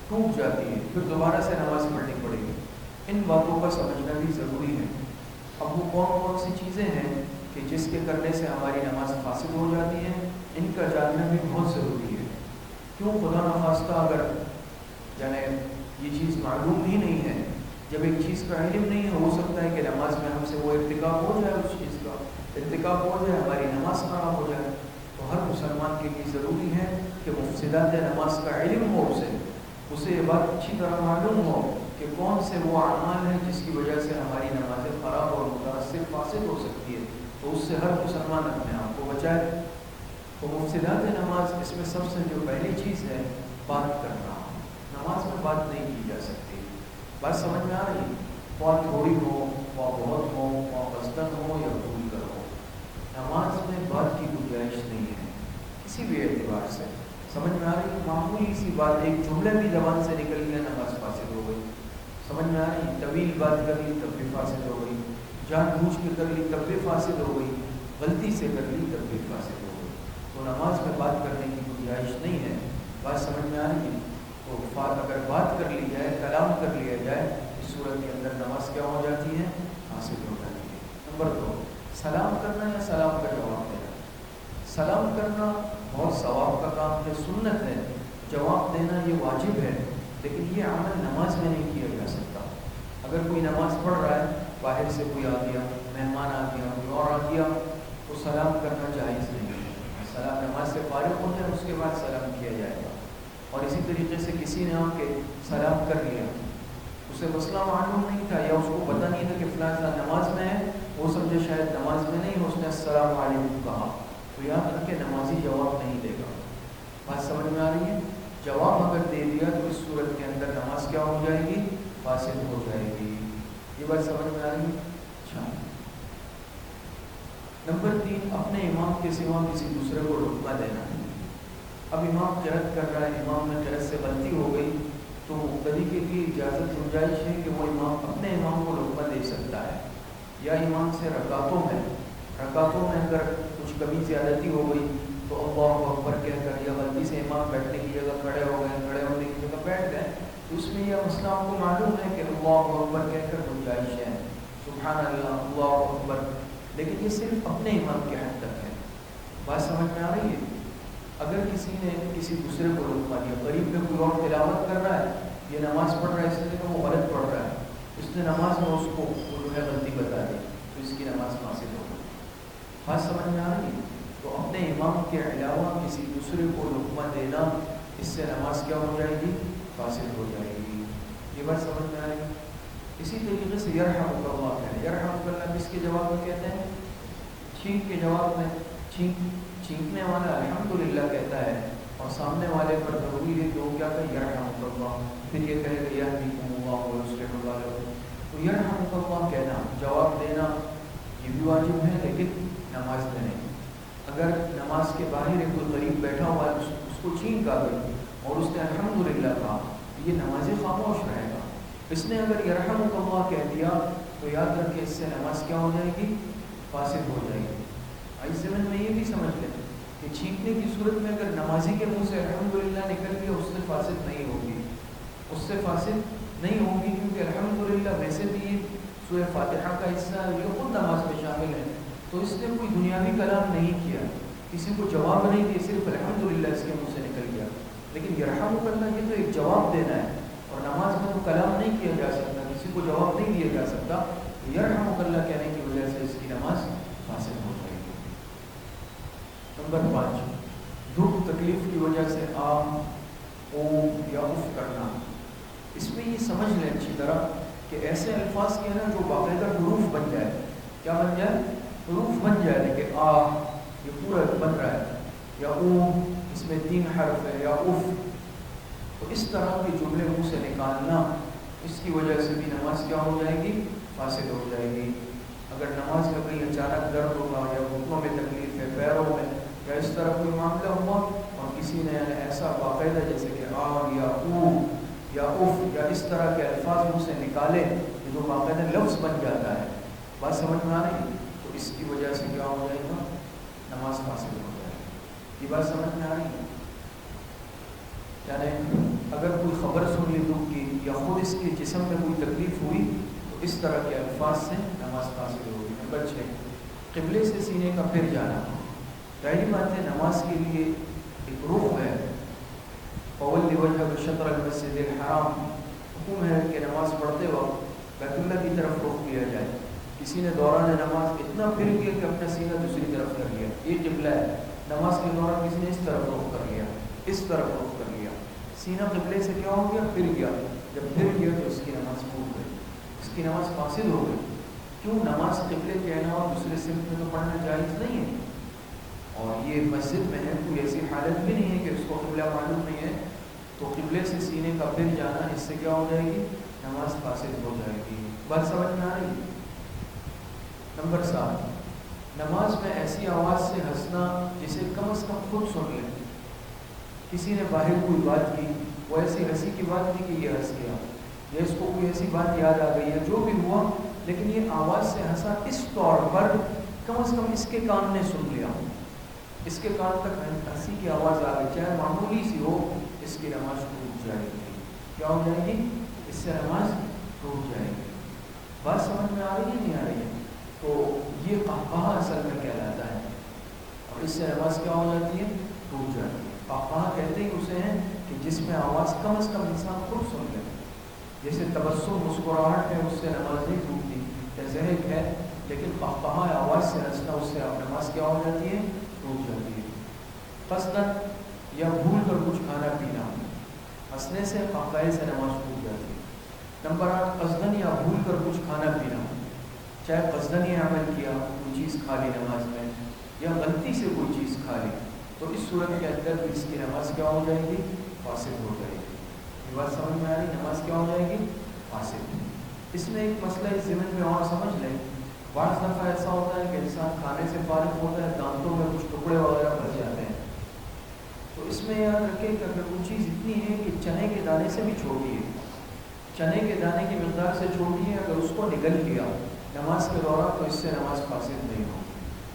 ٹوٹ جاتی ہے، پھر دوبارہ سے نماز پڑھنی پڑے گی۔ ان باتوں کا سمجھنا بھی ضروری ہے۔ اب وہ کون سی چیزیں ہیں کہ جس کے کرنے سے ہماری نماز فاسد ہو جاتی ہے، ان کا جاننا بھی بہت ضروری ہے۔ کیوں؟ خدا نخواستہ اگر یعنی یہ چیز معلوم ہی نہیں ہے، جب ایک چیز کا علم نہیں ہے، ہو سکتا ہے کہ نماز میں ہم سے وہ ارتکاب ہو جائے، اس چیز کا ارتکاب ہو جائے، ہماری نماز خراب ہو جائے۔ تو ہر مسلمان کے لیے ضروری ہے کہ مفسدات نماز کا علم ہو، اسے یہ بات اچھی طرح معلوم ہو کہ کون سے وہ اعمال ہیں جس کی وجہ سے ہماری نمازیں خراب اور متاثر فاسد ہو سکتی ہے، تو اس سے ہر مسلمان اپنے آپ کو بچائے۔ تو مفسدات نماز، اس میں سب سے جو پہلی چیز ہے بات کرنا۔ نماز میں بات نہیں کی جا سکتی۔ بات سمجھ میں آ رہی؟ خواہ تھوڑی ہو، خواہ بہت ہو، خواہ قصدن ہو یا بھول کر ہو، نماز میں بات کی گنجائش نہیں ہے کسی بھی اعتبار سے۔ سمجھ میں آ رہی ہے؟ معمولی سی بات، ایک جملے بھی زبان سے نکل گیا، نماز فاسد ہو گئی۔ سمجھ میں آ رہی ہے؟ طویل بات کر لی تب بھی فاسد ہو گئی، جان بوجھ کے کر لی تب بھی فاسد ہو گئی، غلطی سے کر لی تب بھی فاسد ہو گئی۔ تو نماز میں بات کرنے کی گنجائش نہیں ہے۔ بات سمجھ میں آ رہی ہے؟ تو اگر بات کر لی جائے، کلام کر لیا جائے، اس صورت کے اندر نماز کیا ہو جاتی ہے؟ فاسد ہو جاتی ہے۔ نمبر 2، سلام کرنا یا سلام کا جواب دینا۔ سلام کرنا بہت ثواب کا کام ہے، سنت ہے۔ جواب دینا یہ واجب ہے، لیکن یہ عمل نماز میں نہیں کیا جا سکتا۔ اگر کوئی نماز پڑھ رہا ہے، باہر سے کوئی آ گیا، مہمان آ گیا، کوئی اور آ گیا، تو سلام کرنا جائز نہیں ہے۔ سلام نماز سے فارغ ہو جائے، اس کے بعد سلام کیا جائے گا۔ اور اسی طریقے سے کسی نے آ کے سلام کر لیا، اسے مسئلہ معلوم نہیں تھا یا اس کو پتہ نہیں تھا کہ فلاں نماز میں ہے، وہ سمجھے شاید نماز میں نہیں، اس نے السلام علیکم کہا، تو یاد رکھے نمازی جواب نہیں دے گا۔ بات سمجھ میں آ رہی ہے؟ جواب اگر دے دیا تو اس صورت کے اندر نماز کیا ہو جائے گی؟ فاسد ہو جائے گی۔ یہ بات سمجھ میں آ رہی ہے؟ اچھا، نمبر 3، اپنے امام کے سوا کسی دوسرے کو رتبہ دینا۔ اب امام قرأت کر رہا ہے، امام میں قرأت سے غلطی ہو گئی، تو مقتدی کے لیے اجازت گنجائش ہے کہ وہ اپنے امام کو رتبہ دے سکتا ہے، یا امام سے رکعتوں میں اگر کچھ کمی زیادتی ہو گئی تو اللہ اکبر کہہ کر، یا غلطی سے امام بیٹھنے کی جگہ کھڑے ہو گئے، کھڑے ہونے کی جگہ بیٹھ گئے، تو اس میں یہ مسئلہ آپ کو معلوم ہے کہ اللہ اکبر کہہ کر گنجائش ہے، سبحان اللہ، اللہ اکبر، لیکن یہ صرف اپنے امام کے حد تک ہے۔ بات سمجھ میں آ رہی ہے؟ اگر کسی نے کسی دوسرے کو رتبہ دیا، قریب میں کوئی اور تلاوت کر رہا ہے، یہ نماز پڑھ رہا ہے، اس لیے کہ وہ غلط پڑھ رہا ہے، اس نے نماز میں اس کو جو ہے غلطی بتا دی، تو اس کی نماز فاسد ہو گئی۔ بات سمجھ میں آ رہی ہے؟ تو اپنے امام کے علاوہ کسی دوسرے کو رتبہ دینا، اس سے نماز کیا ہو جائے گی؟ فاسد ہو جائے گی۔ یہ بات سمجھ میں آئے گی؟ اسی طریقے سے یرحمک اللہ کہنا، یرحمک اللہ کس کے جواب میں کہتے ہیں؟ چھینک کے جواب میں۔ چھینکنے والا الحمدللہ کہتا ہے، اور سامنے والے پر ضروری ہے کہ وہ کیا کہ یرحمک اللہ، پھر یہ کہے کہ یہدیکم اللہ ویصلح بالکم۔ تو یرحمک اللہ کہنا، جواب دینا، یہ بھی واجب ہے، لیکن نماز میں نہیں۔ اگر نماز کے باہر کوئی غریب بیٹھا ہوا ہے، اس کو چھینک آ گئی اور اس نے الحمدللہ کہا، یہ نمازی خاموش رہے گا۔ اس نے اگر یرحمک اللہ کہہ دیا تو یاد رکھے اس سے نماز کیا ہو جائے گی؟ فاسد ہو جائے گی. اس زمن میں یہ بھی سمجھ لیں کہ چھینکنے کی صورت میں اگر نمازی کے منہ سے الحمدللہ نکل گیا اس سے فاسد نہیں ہوگی, اس سے فاسد نہیں ہوگی, کیونکہ الحمدللہ ویسے بھی یہ سورہ فاتحہ کا حصہ ہے, یہ خود نماز میں شامل ہے, تو اس نے کوئی دنیاوی کلام نہیں کیا, کسی کو جواب نہیں دیا, صرف الحمدللہ اس کے منہ سے نکل گیا. لیکن یرحمک اللہ یہ تو ایک جواب دینا ہے, اور نماز میں تو کلام نہیں کیا جا سکتا, کسی کو جواب نہیں دیا جا سکتا. یرحمک اللہ کہنے کی وجہ سے اس کی نماز فاسد ہو جائے گی. نمبر 5, دکھ تکلیف کی وجہ سے او یا اف کرنا. اس میں یہ سمجھ لیں اچھی طرح کہ ایسے الفاظ کے نا جو باقاعدہ حروف بن جائے, کیا بن جائے, حروف بن جائے, لیکن یہ پورا بن رہا ہے, یا او اس میں 3 حرف ہے, یا اف, تو اس طرح کے جملے منہ سے نکالنا, اس کی وجہ سے بھی نماز کیا ہو جائے گی, فاسد ہو جائے گی. اگر نماز میں کہیں اچانک درد ہوگا, یا گھٹنوں میں تکلیف ہے, پیروں میں, یا اس طرح کوئی معاملہ ہوا اور کسی نے ایسا باقاعدہ جیسے کہ یا او یا اف یا اس طرح کے الفاظ منہ سے نکالے جو باقاعدہ لفظ بن جاتا ہے, بات سمجھ میں آ رہی, تو اس کی وجہ سے کیا ہو جائے گا, نماز فاسد ہو جائے گی. یہ بات سمجھ میں آ رہی ہے؟ یعنی اگر کوئی خبر سن لی دکھ کی, یا خود اس کے جسم میں کوئی تکلیف ہوئی, تو اس طرح کے الفاظ سے نماز فاسد ہوگی. نمبر 6, قبلے سے سینے کا پھر جانا. ظاہری بات ہے نماز کے لیے ایک رخ ہے, فَوَلِّ وَجْهَكَ شَطْرَ الْمَسْجِدِ الْحَرَامِ, حکم ہے کہ نماز پڑھتے وقت بیت اللہ کی طرف رخ کیا جائے. کسی نے دوران نماز اتنا پھر کیا کہ اپنا سینہ دوسری طرف کر لیا, یہ قبلہ ہے. نماز کے دوران کسی نے اس طرف رخ کر لیا, اس طرف رخ کر لیا, سینہ قبلے سے کیا ہو گیا, پھر گیا. جب پھر گیا تو اس کی نماز ٹوٹ گئی, اس کی نماز فاسد ہو گئی. کیوں؟ نماز قبلے کے علاوہ دوسرے سمت میں تو پڑھنا جائز نہیں ہے, اور یہ مسجد میں ہے, کوئی ایسی حالت بھی نہیں ہے کہ اس کو قبلہ معلوم نہیں ہے, تو قبلے سے سینے کا پھر جانا, اس سے کیا ہو جائے گی, نماز فاسد ہو جائے گی. بات سمجھ میں آ رہی ہے؟ نمبر 7, نماز میں ایسی آواز سے ہنسنا جسے کم از کم خود سن لیں. کسی نے باہر کوئی بات کی, وہ ایسی ہنسی کی بات کی کہ یہ ہنس گیا, یا اس کو کوئی ایسی بات یاد آ گئی ہے, جو بھی ہوا, لیکن یہ آواز سے ہنسا اس طور پر کم از کم اس کے کان نے سن لیا, اس کے کان تک ہنسی کی آواز آ گئی, چاہے معمولی سی ہو, اس کی نماز ٹوٹ جائے گی. کیا ہو جائے گی, اس سے نماز ٹوٹ جائے گی. بات سمجھ میں آ رہی ہے نہیں آ رہی ہے؟ تو یہ قہقہہ اصل میں کہلاتا ہے, اور اس سے نماز کیا ہو جاتی ہے, ٹوٹ جاتی ہے. قہقہہ کہتے ہی اسے ہیں کہ جس میں آواز کم از کم انسان خود سن لے. جیسے تبسم مسکراہٹ ہے, اس سے نماز نہیں ٹوٹتی, یا ضحک ہے, لیکن قہقہہ آواز سے ہنسنا, اس سے آپ نماز کیا ہو جاتی ہے, ٹوٹ جاتی ہے. قصدن یا بھول کر کچھ کھانا پینا, ہنسنے سے قہقہے سے نماز ٹوٹ جاتی ہے. نمبر 8, قصدن یا بھول کر کچھ کھانا پینا, چاہے قصدن یہ عمل کیا, کوئی چیز کھا لی نماز میں, یا غلطی سے کوئی چیز کھا لی, تو اس صورت کے اندر اس کی نماز کیا ہو جائے گی, فاسد ہو جائے گی. یہ بات سمجھ میں آ رہی, نماز کیا ہو جائے گی, فاسد. اس میں ایک مسئلہ اس ضمن میں اور سمجھ لیں, بعض دفعہ ایسا ہوتا ہے کہ انسان کھانے سے فارغ ہوتا ہے, دانتوں میں کچھ ٹکڑے وغیرہ بچ جاتے ہیں, تو اس میں یاد رکھیں کہ اگر کوئی چیز اتنی ہے کہ چنے کے دانے سے بھی چھوٹی ہے, چنے کے دانے کی مقدار سے چھوٹی ہے, اگر اس کو نگل لیا نماز کے دوران, تو اس سے نماز فاسد نہیں ہوگی.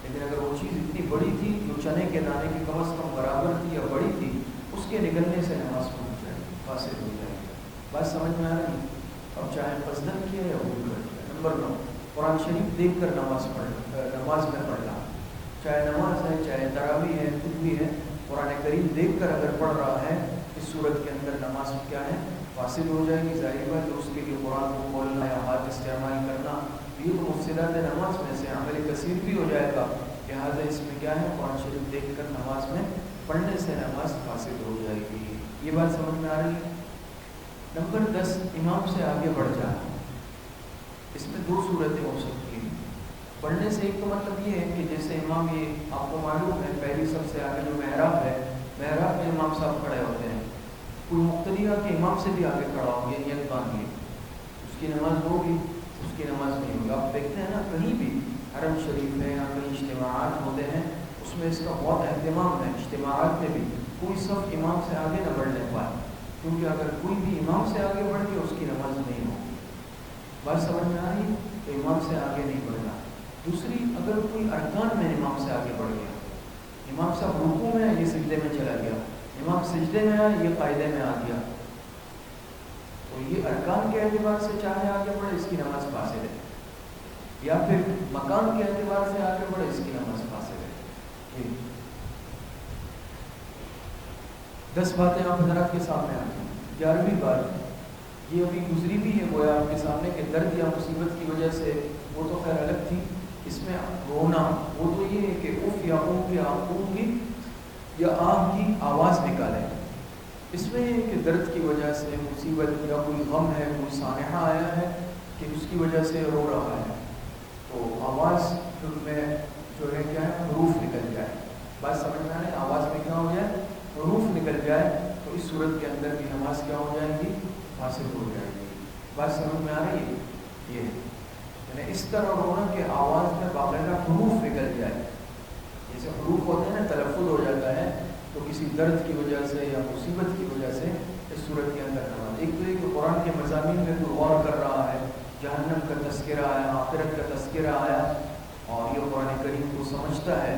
لیکن اگر وہ چیز اتنی بڑی تھی جو چنے کے دانے کی کم از کم برابر تھی یا بڑی تھی, اس کے نگلنے سے نماز ٹوٹ جائے گی, فاسد ہو جائے گی. بات سمجھ میں آ رہی ہے؟ اب چاہے قصدن کیا یا بھول کر کیا. نمبر 9, قرآن شریف دیکھ کر نماز میں پڑھنا, چاہے نماز ہے, چاہے تراویح ہے, کچھ بھی ہے, قرآن کریم دیکھ کر اگر پڑھ رہا ہے, اس صورت کے اندر نماز کیا ہے, فاسد ہو جائے گی. ظاہر بات ہے اس کے لیے قرآن کو کھولنا یا ہاتھ استعمال کرنا, یہ تو مفسدات نماز میں سے عمل کثیر بھی ہو جائے گا. لہٰذا اس میں کیا ہے, قرآن شریف دیکھ کر نماز میں پڑھنے سے نماز فاسد ہو جائے گی. یہ بات سمجھ میں آ رہی ہے؟ نمبر 10, امام سے آگے بڑھ جانا. اس میں 2 صورتیں ہو سکتی ہیں. پڑھنے سے ایک تو مطلب یہ ہے کہ جیسے امام, یہ آپ کو معلوم ہے پہلی سب سے آگے جو محراب ہے, محراب میں امام صاحب کھڑے ہوتے ہیں, کوئی مقتدی کے امام سے بھی آگے کھڑا ہو گیا, نیت باندھ لی, اس کی نماز ہوگی, اس کی نماز نہیں ہوگی. آپ دیکھتے ہیں نا کہیں بھی حرم شریف میں یا کہیں اجتماعات ہوتے ہیں, اس میں اس کا بہت اہتمام ہے. اجتماعات میں بھی کوئی صف امام سے آگے نہ بڑھنے پائے, کیونکہ اگر کوئی بھی امام سے آگے بڑھ کے اس کی نماز نہیں ہوگی. بات سمجھ میں آ رہی ہے؟ تو امام سے آگے نہیں بڑھنا. دوسری، اگر کوئی ارکان میں امام سے آگے بڑھ گیا، امام صاحب رکوع میں یہ سجدے میں چلا گیا، امام سجدے میں آیا یہ قاعدے میں آ گیا، تو یہ ارکان کے اعتبار سے چاہے آگے بڑھے اس کی نماز فاسد ہے، یا پھر مقام کے اعتبار سے آگے بڑھے اس کی نماز فاسد ہے۔ 10 باتیں آپ حضرات کے سامنے آتی ہیں۔ 11ویں بات یہ ابھی گزری بھی ہے گویا آپ کے سامنے کہ درد یا مصیبت کی وجہ سے، وہ تو خیر الگ تھی، اس میں رونا وہ تو یہ ہے کہ اف یا اونگ یا اونگ یا آنکھ کی آواز نکالے، اس میں یہ کہ درد کی وجہ سے مصیبت یا کوئی غم ہے، کوئی سانحہ آیا ہے کہ اس کی وجہ سے رو رہا ہے، تو آواز میں جو ہے کیا ہے حروف نکل جائے، بات سمجھ میں آئے، آواز میں کیا ہو جائے حروف نکل جائے، تو اس صورت کے اندر بھی نماز کیا ہو جائے گی فاسد ہو جائے گی۔ بات سمجھ میں آ رہی ہے؟ یہ یعنی اس طرح رونا کہ آواز میں باقاعدہ حروف نکل جائے، جیسے حروف ہوتے ہیں نا، تلفظ ہو جاتا ہے، تو کسی درد کی وجہ سے یا مصیبت کی وجہ سے اس صورت کے اندر نماز، ایک تو یہ کہ قرآن کے مضامین میں کوئی غور کر رہا ہے، جہنم کا تذکرہ آیا، آخرت کا تذکرہ آیا اور یہ قرآن کریم کو سمجھتا ہے،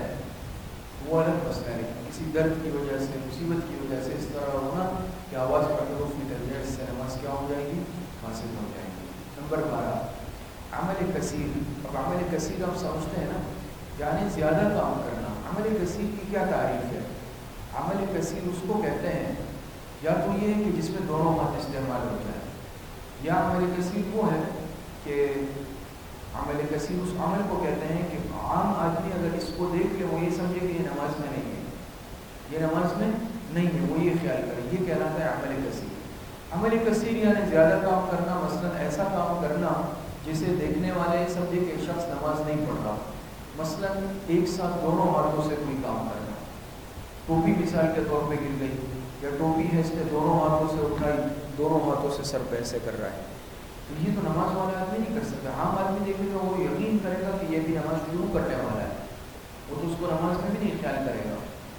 وہ الگ مسئلہ ہے۔ کسی درد کی وجہ سے مصیبت کی وجہ سے اس طرح ہونا کہ آواز پر حروف نکل جائے، اس سے نماز کیا ہو جائے گی فاسد ہو جائے گی۔ نمبر 12 عمل کثیر۔ اب عمل کثیر ہم سمجھتے ہیں نا، یعنی زیادہ کام کرنا۔ عمل کثیر کی کیا تعریف ہے؟ عمل کثیر اس کو کہتے ہیں یا تو یہ ہے کہ جس میں دونوں ہاتھ استعمال ہو جائے، یا عمل کثیر وہ ہے کہ عمل کثیر اس عمل کو کہتے ہیں کہ عام آدمی اگر اس کو دیکھ لے وہ یہ سمجھے کہ یہ نماز میں نہیں ہے، یہ نماز میں نہیں ہے، وہ یہ خیال کرے، یہ کہلاتا ہے عمل کثیر۔ عمل کثیر یعنی زیادہ کام کرنا، مثلا ایسا کام کرنا جسے دیکھنے والے سمجھے کہ شخص نماز نہیں پڑھ رہا، مثلا ایک ساتھ دونوں ہاتھوں سے کوئی کام کرنا، ٹوپی مثال کے طور پہ گر گئی، یا ٹوپی ہے اس نے دونوں ہاتھوں سے اٹھائی، دونوں ہاتھوں سے سر پہ ایسے کر رہا ہے، تو یہ تو نماز والا آدمی نہیں کر سکتا۔ عام آدمی دیکھے گا وہ یقین کرے گا کہ یہ بھی نماز شروع کرنے والا ہے، وہ تو اس کو نماز میں بھی نہیں خیال کرے گا،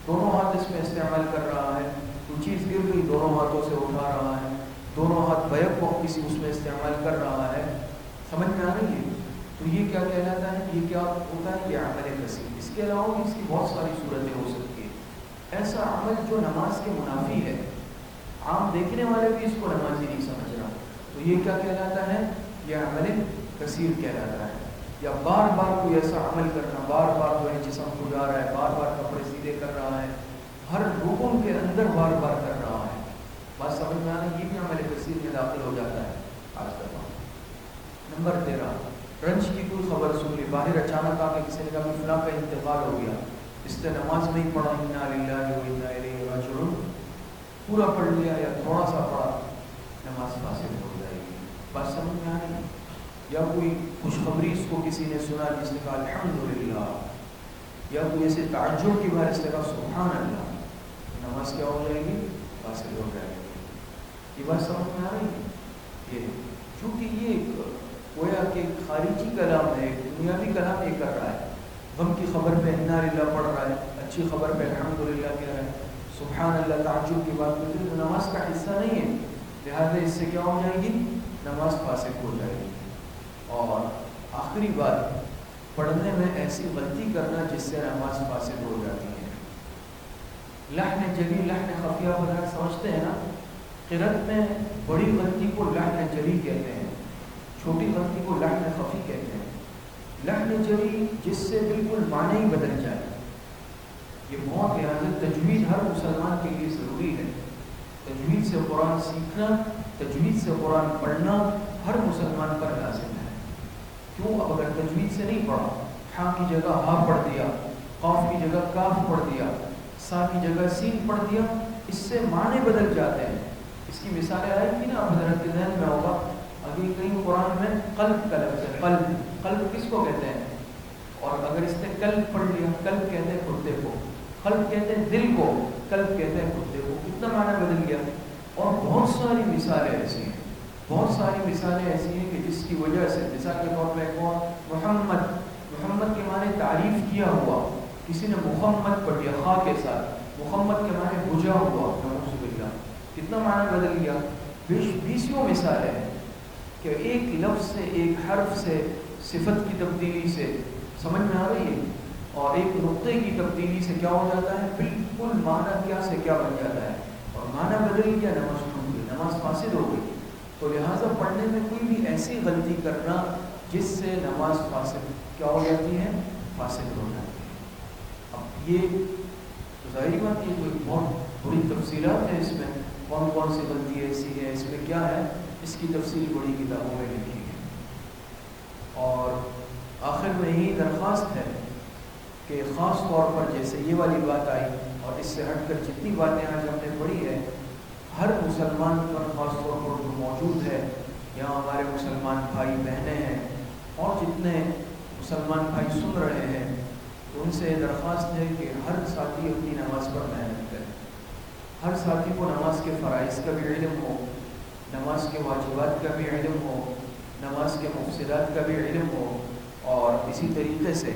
دونوں ہاتھ اس میں استعمال کر رہا ہے، کوئی چیز گر گئی دونوں ہاتھوں سے اٹھا رہا ہے، دونوں ہاتھ بیک کو کسی اس میں استعمال کر رہا ہے، سمجھ میں آ رہی ہے؟ تو یہ کیا کہلاتا ہے، یہ کیا ہوتا ہے، یہ عمل کثیر۔ اس کے علاوہ بھی اس کی بہت ساری صورتیں ہو سکتی ہیں، ایسا عمل جو نماز کے منافی ہے، عام دیکھنے والے بھی اس کو نمازی نہیں سمجھ رہا، تو یہ کیا کہلاتا ہے، یہ عمل کثیر کہلاتا ہے۔ یا بار بار کوئی ایسا عمل کرنا، بار بار جو ہے جسم کو جا رہا ہے، بار بار کپڑے سیدھے کر رہا ہے، ہر رکن کے اندر بار بار کر رہا ہے، بات سمجھ میں آنا، یہ بھی عمل کثیر میں داخل ہو جاتا ہے آج دفعہ۔ نمبر 13 رنج کی کوئی خبر سن لی، باہر اچانک آ کے کسی نے کہا کہ فلاں کا انتقال ہو گیا، اس نے نماز نہیں پڑھا، انا للہ و انا الیہ راجعون، پورا پڑھ لیا یا تھوڑا سا پڑھا، نماز فاسد ہو جائے گی، بات سمجھ میں آ رہی ہے؟ یا کوئی خوشخبری اس کو کسی نے سنا جس نے کہا الحمدللہ، یا کوئی ایسے تعجب کی بات اس نے کہا سبحان اللہ، نماز کیا ہو جائے گی فاسد ہو جائے گی، یہ بات سمجھ میں آ رہی ہے؟ یہ چونکہ یہ گویا کہ خارجی کلام ہے، دنیاوی کلام یہ کر رہا ہے، غم کی خبر پہ انا للہ پڑھ رہا ہے، اچھی خبر پہ الحمدللہ کہہ رہا ہے، سبحان اللہ تعجب کی بات کرتے ہیں، تو نماز کا حصہ نہیں ہے، لہٰذا اس سے کیا ہو جائے گی، نماز فاسد ہو جائے گی۔ اور آخری بات، پڑھنے میں ایسی غلطی کرنا جس سے نماز فاسد ہو جاتی ہے۔ لحن جلی لحن خفیہ وغیرہ سمجھتے ہیں نا، قرأت میں بڑی غلطی کو لحن جلی کہتے ہیں، چھوٹی غلطی کو لحن خفی کہتے ہیں۔ لحن جلی جس سے بالکل معنی ہی بدل جائے، یہ بہت لحاظ تجوید ہر مسلمان کے لیے ضروری ہے، تجوید سے قرآن سیکھنا، تجوید سے قرآن پڑھنا ہر مسلمان پر لازم ہے۔ کیوں؟ اب اگر تجوید سے نہیں پڑھا، ہاں کی جگہ ہاں پڑھ دیا، قاف کی جگہ کاف پڑھ دیا، سا کی جگہ سین پڑھ دیا، اس سے معنی بدل جاتے ہیں۔ اس کی مثالیں آئی تھی نا، حضرت کے ذہن میں ہوگا، ابھی کہیں قرآن میں قلب کا لفظ ہے، قلب، قلب کس کو کہتے ہیں؟ اور اگر اس نے قلب پڑھ لیا، قلب کہتے ہیں کتے کو، قلب کہتے ہیں دل کو، قلب کہتے ہیں کتے کو، کتنا معنی بدل گیا۔ اور بہت ساری مثالیں ایسی ہیں، بہت ساری مثالیں ایسی ہیں کہ جس کی وجہ سے، مثال کے طور پہ محمد، محمد کے معنی تعریف کیا ہوا، کسی نے محمد پڑھ دیا خا کے ساتھ، محمد کے معنی بجھا ہوا، نعوذ باللہ، کتنا معنی بدل گیا۔ بیسیوں مثالیں ہیں کہ ایک لفظ سے، ایک حرف سے، صفت کی تبدیلی سے سمجھ میں آ رہی ہے؟ اور ایک نقطے کی تبدیلی سے کیا ہو جاتا ہے، بالکل معنی کیا سے کیا بن جاتا ہے، اور معنی بدل گیا، نماز ٹوٹ گئی، نماز فاسد ہو گئی۔ تو لہٰذا پڑھنے میں کوئی بھی ایسی غلطی کرنا جس سے نماز فاسد کیا ہو جاتی ہے، فاسد ہو جاتی ہے۔ اب یہ ظاہری بات ہے، کوئی بہت بڑی تفصیلات ہیں اس میں، کون کون سی غلطی ایسی ہے، اس میں کیا ہے، اس کی تفصیل بڑی کتابوں میں لکھی ہے۔ اور آخر میں یہی درخواست ہے کہ خاص طور پر جیسے یہ والی بات آئی اور اس سے ہٹ کر جتنی باتیں آج ہم نے پڑھی ہے، ہر مسلمان پر خاص طور پر جو موجود ہے، یہاں ہمارے مسلمان بھائی بہنیں ہیں اور جتنے مسلمان بھائی سن رہے ہیں، تو ان سے درخواست ہے کہ ہر ساتھی اپنی نماز پر محنت کرے، ہر ساتھی کو نماز کے فرائض کا بھی علم ہو، نماز کے واجبات کا بھی علم ہو، نماز کے مفسدات کا بھی علم ہو، اور اسی طریقے سے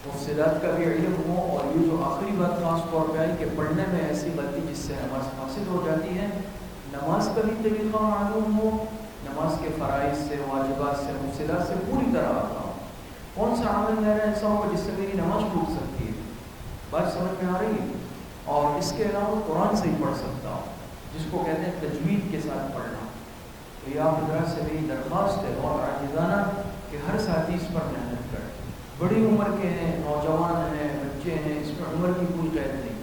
مفسدات کا بھی علم ہو۔ اور یہ جو آخری بات خاص طور پہ آئی کہ پڑھنے میں ایسی غلطی جس سے نماز فاسد ہو جاتی ہے، نماز کا بھی طریقہ معلوم ہو، نماز کے فرائض سے، واجبات سے، مفسدات سے پوری طرح آتا ہو۔ کون سا عمل میرا ایسا ہوگا جس سے میری نماز ٹوٹ سکتی ہے، بات سمجھ میں آ رہی ہے؟ اور اس کے علاوہ قرآن سے ہی پڑھ سکتا ہوں، جس کو کہتے ہیں تجوید کے ساتھ پڑھنا۔ تو یہ آپ حضرات سے میری درخواست ہے اور عاجزانہ کہ ہر ساتھی اس پر محنت کرے، بڑی عمر کے ہیں، نوجوان ہیں، بچے ہیں، اس میں عمر کی کوئی قید نہیں۔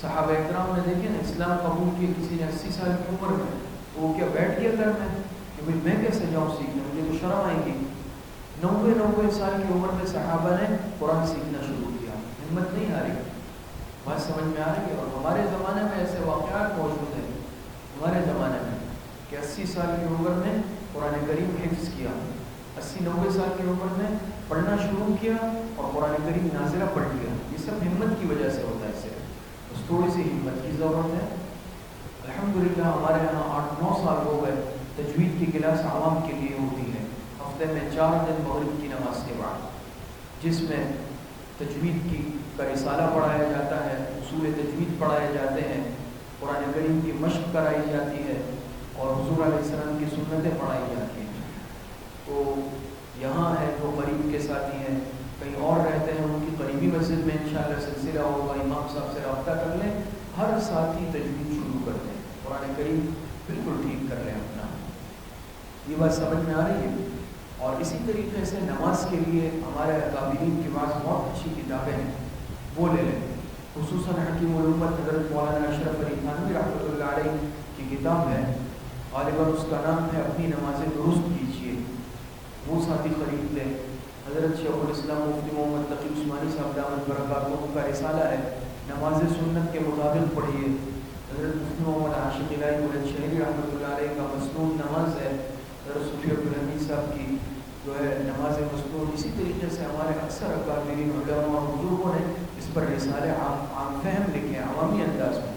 صحابہ اکرام نے دیکھیں نا، اسلام قبول کیا کسی نے 80 سال کی عمر میں، تو وہ کیا بیٹھ گیا گھر میں کہ بھائی میں کیسے جاؤں سیکھنے، مجھے تو شرم آئے گی۔ 90 سال کی عمر میں صحابہ نے قرآن سیکھنا شروع کیا، ہمت نہیں آ رہی، بات سمجھ میں آ رہی ہے؟ اور ہمارے زمانے میں ایسے واقعات موجود ہیں، ہمارے زمانے میں کہ 80 سال کی عمر میں قرآن کریم حفظ کیا، 80-90 سال کی عمر میں پڑھنا شروع کیا اور قرآن کریم نازلہ پڑھ لیا۔ یہ سب ہمت کی وجہ سے ہوتا ہے، بس تھوڑی سی ہمت کی ضرورت ہے۔ الحمدللہ ہمارے یہاں 8-9 سال ہو گئے تجوید کی کلاس عوام کے لیے ہوتی ہے، ہفتے میں 4 دن مغرب کی نماز کے بعد، جس میں تجوید کا رسالہ پڑھایا جاتا ہے، اصول تجوید پڑھائے جاتے ہیں، قرآن کریم کی مشق کرائی جاتی ہے اور حضور علیہ السلام کی سنتیں پڑھائی جاتی ہیں۔ تو یہاں ہے جو قریب کے ساتھی ہیں، کہیں اور رہتے ہیں، ان کی قریبی مسجد میں انشاءاللہ سلسلہ ہوگا، امام صاحب سے رابطہ کر لیں، ہر ساتھی تجوید شروع کر دیں، قرآن کریم بالکل ٹھیک کر لیں اپنا۔ یہ بات سمجھ میں آ رہی ہے؟ اور اسی طریقے سے نماز کے لیے ہمارے اکابرین کے پاس بہت اچھی کتابیں ہیں، وہ لے لیں، خصوصاً حکیم الامت حضرت مولانا اشرف علی تھانوی رحمۃ اللہ علیہ کی کتاب ہے، غالباً اس کا نام ہے اپنی نمازیں درست کیجیے، وہ ساتھی خرید لیں۔ حضرت شیخ الاسلام مفتی محمد تقی عثمانی صاحب دامت برکاتہ کا رسالہ ہے، نماز سنت کے مطابق پڑھیے۔ حضرت مفتی محمد عاشق الہی بلند شہری رحمۃ اللہ علیہ کا مسنون نماز ہے، حضرت صوفی عبدالحمید صاحب کی جو ہے نماز مسنون۔ اسی طریقے سے ہمارے اکثر اکابرین علماء اور بزرگوں نے اس پر رسالے عام فہم لکھے ہیں عوامی انداز میں،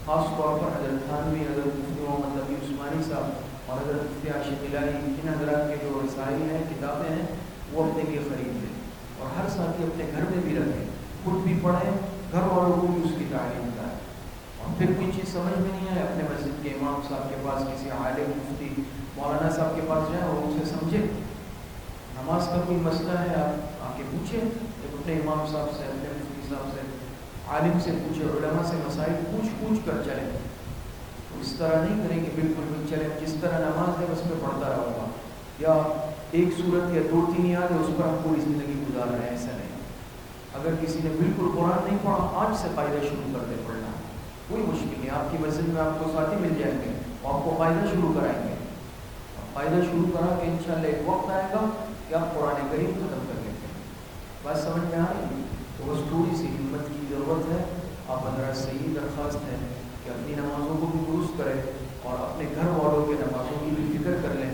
خاص طور پر حضرت تھانوی، حضرت مفتی محمد تقی عثمانی صاحب اور حضرت مفتی عاشق الہی، ان حضرات کے جو رسائل ہیں، کتابیں ہیں، وہ اپنے لیے خرید لیں اور ہر ساتھی اپنے گھر میں بھی رکھیں، خود بھی پڑھیں، گھر والوں کو بھی اس کی تعلیم کریں۔ اور پھر کوئی چیز سمجھ میں نہیں آئے، اپنے مسجد کے امام صاحب کے پاس، کسی عالم مفتی مولانا صاحب کے پاس جائیں اور ان سے سمجھیں۔ نماز کا کوئی مسئلہ ہے، آپ آ کے پوچھیں، اپنے امام صاحب سے، اپنے مفتی صاحب سے، عالم سے پوچھیں، علماء سے مسائل پوچھ کر چلیں۔ تو اس طرح نہیں کریں کہ بالکل بھی چلیں جس طرح نماز ہے بس میں پڑھتا رہوں گا، یا ایک صورت یا 2-3 یاد ہے اس پر ہم پوری زندگی گزار رہے ہیں، ایسا نہیں۔ اگر کسی نے بالکل قرآن نہیں پڑھا، آج سے قاعدہ شروع کر دے پڑھنا، کوئی مشکل نہیں۔ آپ کی مسجد میں آپ کو ساتھی مل جائیں گے اور آپ کو قاعدہ شروع کرائیں گے، قاعدہ شروع کرا کہ انشاءاللہ ایک وقت آئے گا کہ آپ قرآن کریم ختم کر لیں گے۔ بات سمجھ میں آ رہی ہے؟ تو بس تھوڑی سی ہمت کی ضرورت ہے۔ آپ حضرات سے یہی درخواست ہے کہ اپنی نمازوں کو بھی درست کریں اور اپنے گھر والوں کے نمازوں کی بھی فکر کر لیں۔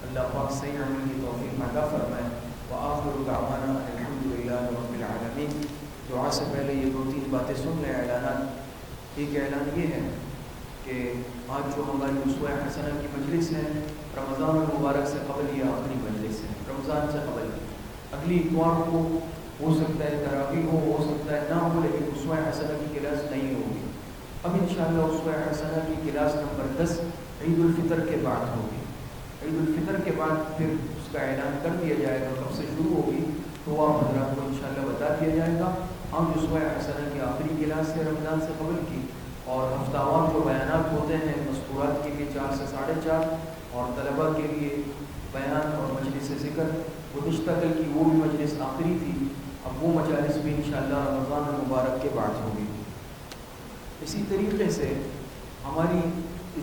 اللہ پاک صحیح عمل کی توفیق عطا فرمائے۔ وآخر دعوانا الحمدللہ رب العالمین۔ دعا سے پہلے یہ 2-3 باتیں سن لیں، اعلانات۔ ایک اعلان یہ ہے کہ آج جو ہماری اسوہ حسنہ کی مجلس ہے، رمضان المبارک سے قبل یہ آخری مجلس ہے، رمضان سے قبل۔ اگلی اتوار کو ہو سکتا ہے تراویح ہو سکتا ہے نہ ہو، لیکن اسوہ حسنہ کی کلاس نہیں ہوگی۔ اب انشاءاللہ اسوہ حسنہ کی کلاس نمبر 10 عید الفطر کے بعد ہوگی. عید الفطر کے بعد پھر اس کا اعلان کر دیا جائے گا کب سے شروع ہوگی، تو وہ آپ حضرات کو انشاءاللہ بتا دیا جائے گا. ہم اسوہ حسنہ کی آخری کلاس سے رمضان سے قبل کی، اور ہفتہ وار جو بیانات ہوتے ہیں مذکورات کے لیے 4 سے 4:30، اور طلباء کے لیے بیان اور مجلس ذکر، گزشتہ کل کی وہ بھی مجلس آخری تھی. اب وہ مجالس بھی انشاءاللہ رمضان المبارک کے بعد ہوگی. اسی طریقے سے ہماری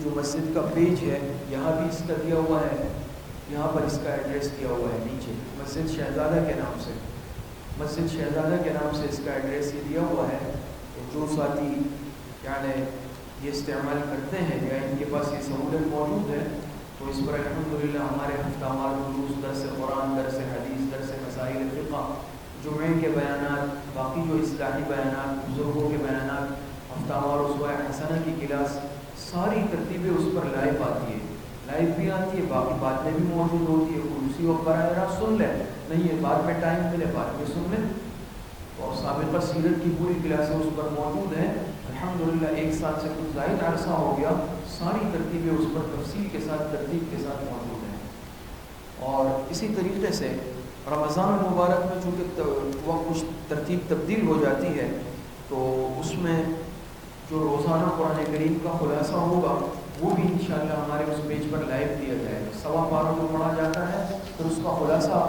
جو مسجد کا پیج ہے یہاں بھی اس کا دیا ہوا ہے، یہاں پر اس کا ایڈریس دیا ہوا ہے نیچے، مسجد شہزادہ کے نام سے، مسجد شہزادہ کے نام سے اس کا ایڈریس یہ دیا ہوا ہے. جو ساتھی یعنی یہ استعمال کرتے ہیں یا ان کے پاس یہ سہولت موجود ہے، تو اس پر الحمدللہ ہمارے ہفتہ وار دروس، درس قرآن، درس حدیث، درس مسائل فقہ، جمعے کے بیانات، باقی جو اصلاحی بیانات، بزرگوں کے بیانات، ہفتہ وار اسوہ حسنہ کی کلاس، ساری ترتیبیں اس پر لائیو آتی ہے، لائیو بھی آتی ہے، باقی باتیں بھی موجود ہوتی ہے. اسی وقت براہ راست سن لیں، نہیں ہے بعد میں ٹائم ملے بعد میں سن لیں. اور سابقہ سیرت کی پوری کلاسیں اس پر موجود ہیں. الحمدللہ 1 سال سے کچھ زائد عرصہ ہو گیا، ساری ترتیبیں اس پر تفصیل کے ساتھ، ترتیب کے ساتھ موجود ہیں. اور اسی طریقے سے رمضان المبارک میں چونکہ وقت کچھ ترتیب تبدیل ہو جاتی ہے، تو اس میں جو روزانہ قرآن کریم کا خلاصہ ہوگا وہ بھی انشاءاللہ ہمارے اس پیج پر لائیو دیا جائے گا. 1.25 پاروں کو پڑھا جاتا ہے، پھر اس کا خلاصہ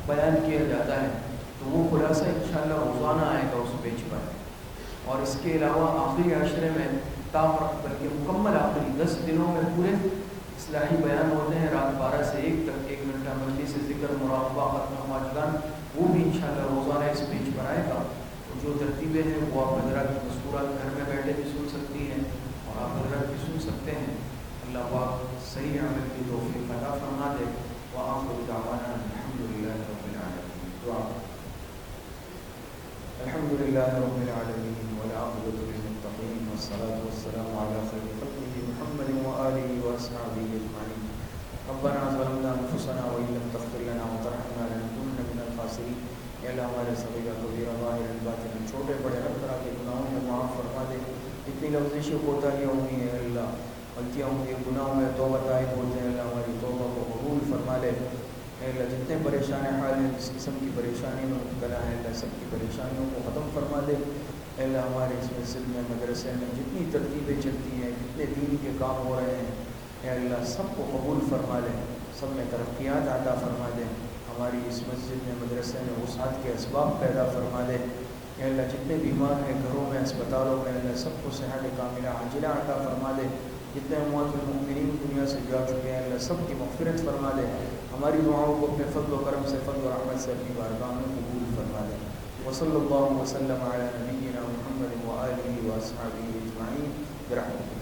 بیان کیا جاتا ہے، تو وہ خلاصہ انشاءاللہ روزانہ آئے گا اس پیج پر. اور اس کے علاوہ آخری عشرے میں بلکہ مکمل آخری 10 دنوں میں پورے اصلاحی بیان ہوتے ہیں، رات 12 سے 1 تک 1 گھنٹہ مجلس ذکر، مراقبہ، ختم ماجدان، وہ بھی انشاءاللہ روزانہ اس پیج پر آئے گا. جو ترتیبیں ہیں وہ آپ حضرات مذکورات گھر میں بیٹھے بھی سن سکتی ہیں اور آپ حضرات بھی سن سکتے ہیں. اللہ پاک صحیح عمل کی توفیق عطا فرما دے. وآخر دعوانا الحمدللہ رب العالمین. دعا. الحمدللہ رب العالمین والعاقبۃ للمتقین والصلاة والسلام علی خیر خلقہ محمد وآلہ وأصحابہ اجمعین. ربنا ظلمنا انفسنا وإن لم تغفر لنا وترحمنا لنكونن من الخاسرین. اے اللہ ہمارے صغیرہ کبیرہ ظاہر الباطن چھوٹے بڑے ہر طرح کے گناہوں میں معاف فرما دے. جتنی لفظیں کوتاہیاں ہوئی ہیں اللہ، غلطیاں ہوں گی، گناہوں میں توبہ طائب ہوتے ہیں، اللہ ہماری توبہ کو قبول فرما لے. اے اللہ جتنے پریشان حال ہیں، جس قسم کی پریشانی میں مبتلا ہیں، اللہ سب کی پریشانیوں کو ختم فرما دے. اے اللہ ہمارے اس مسجد میں، مدرسے میں جتنی ترتیبیں چلتی ہیں، جتنے دین کے کام ہو رہے ہیں، اے اللہ سب کو قبول فرما لے، سب میں ترقیات عطا فرما دے. ہماری اس مسجد میں، مدرسے میں وسعت کے اسباب پیدا فرما دے. اے اللہ جتنے بیمار ہیں گھروں میں، اسپتالوں میں، اللہ سب کو صحت کاملہ عاجلہ عطا فرما دے. جتنے اموات المؤمنین دنیا سے جا چکے ہیں، اللہ سب کی مغفرت فرما دے. ہماری دعاؤں کو اپنے فضل و کرم سے، فضل و رحمت سے اپنی بارگاہ میں قبول فرما دے. وصلی اللہ وسلم علی نبینا محمد وآلہ وأصحابہ اجمعین برحمتہ.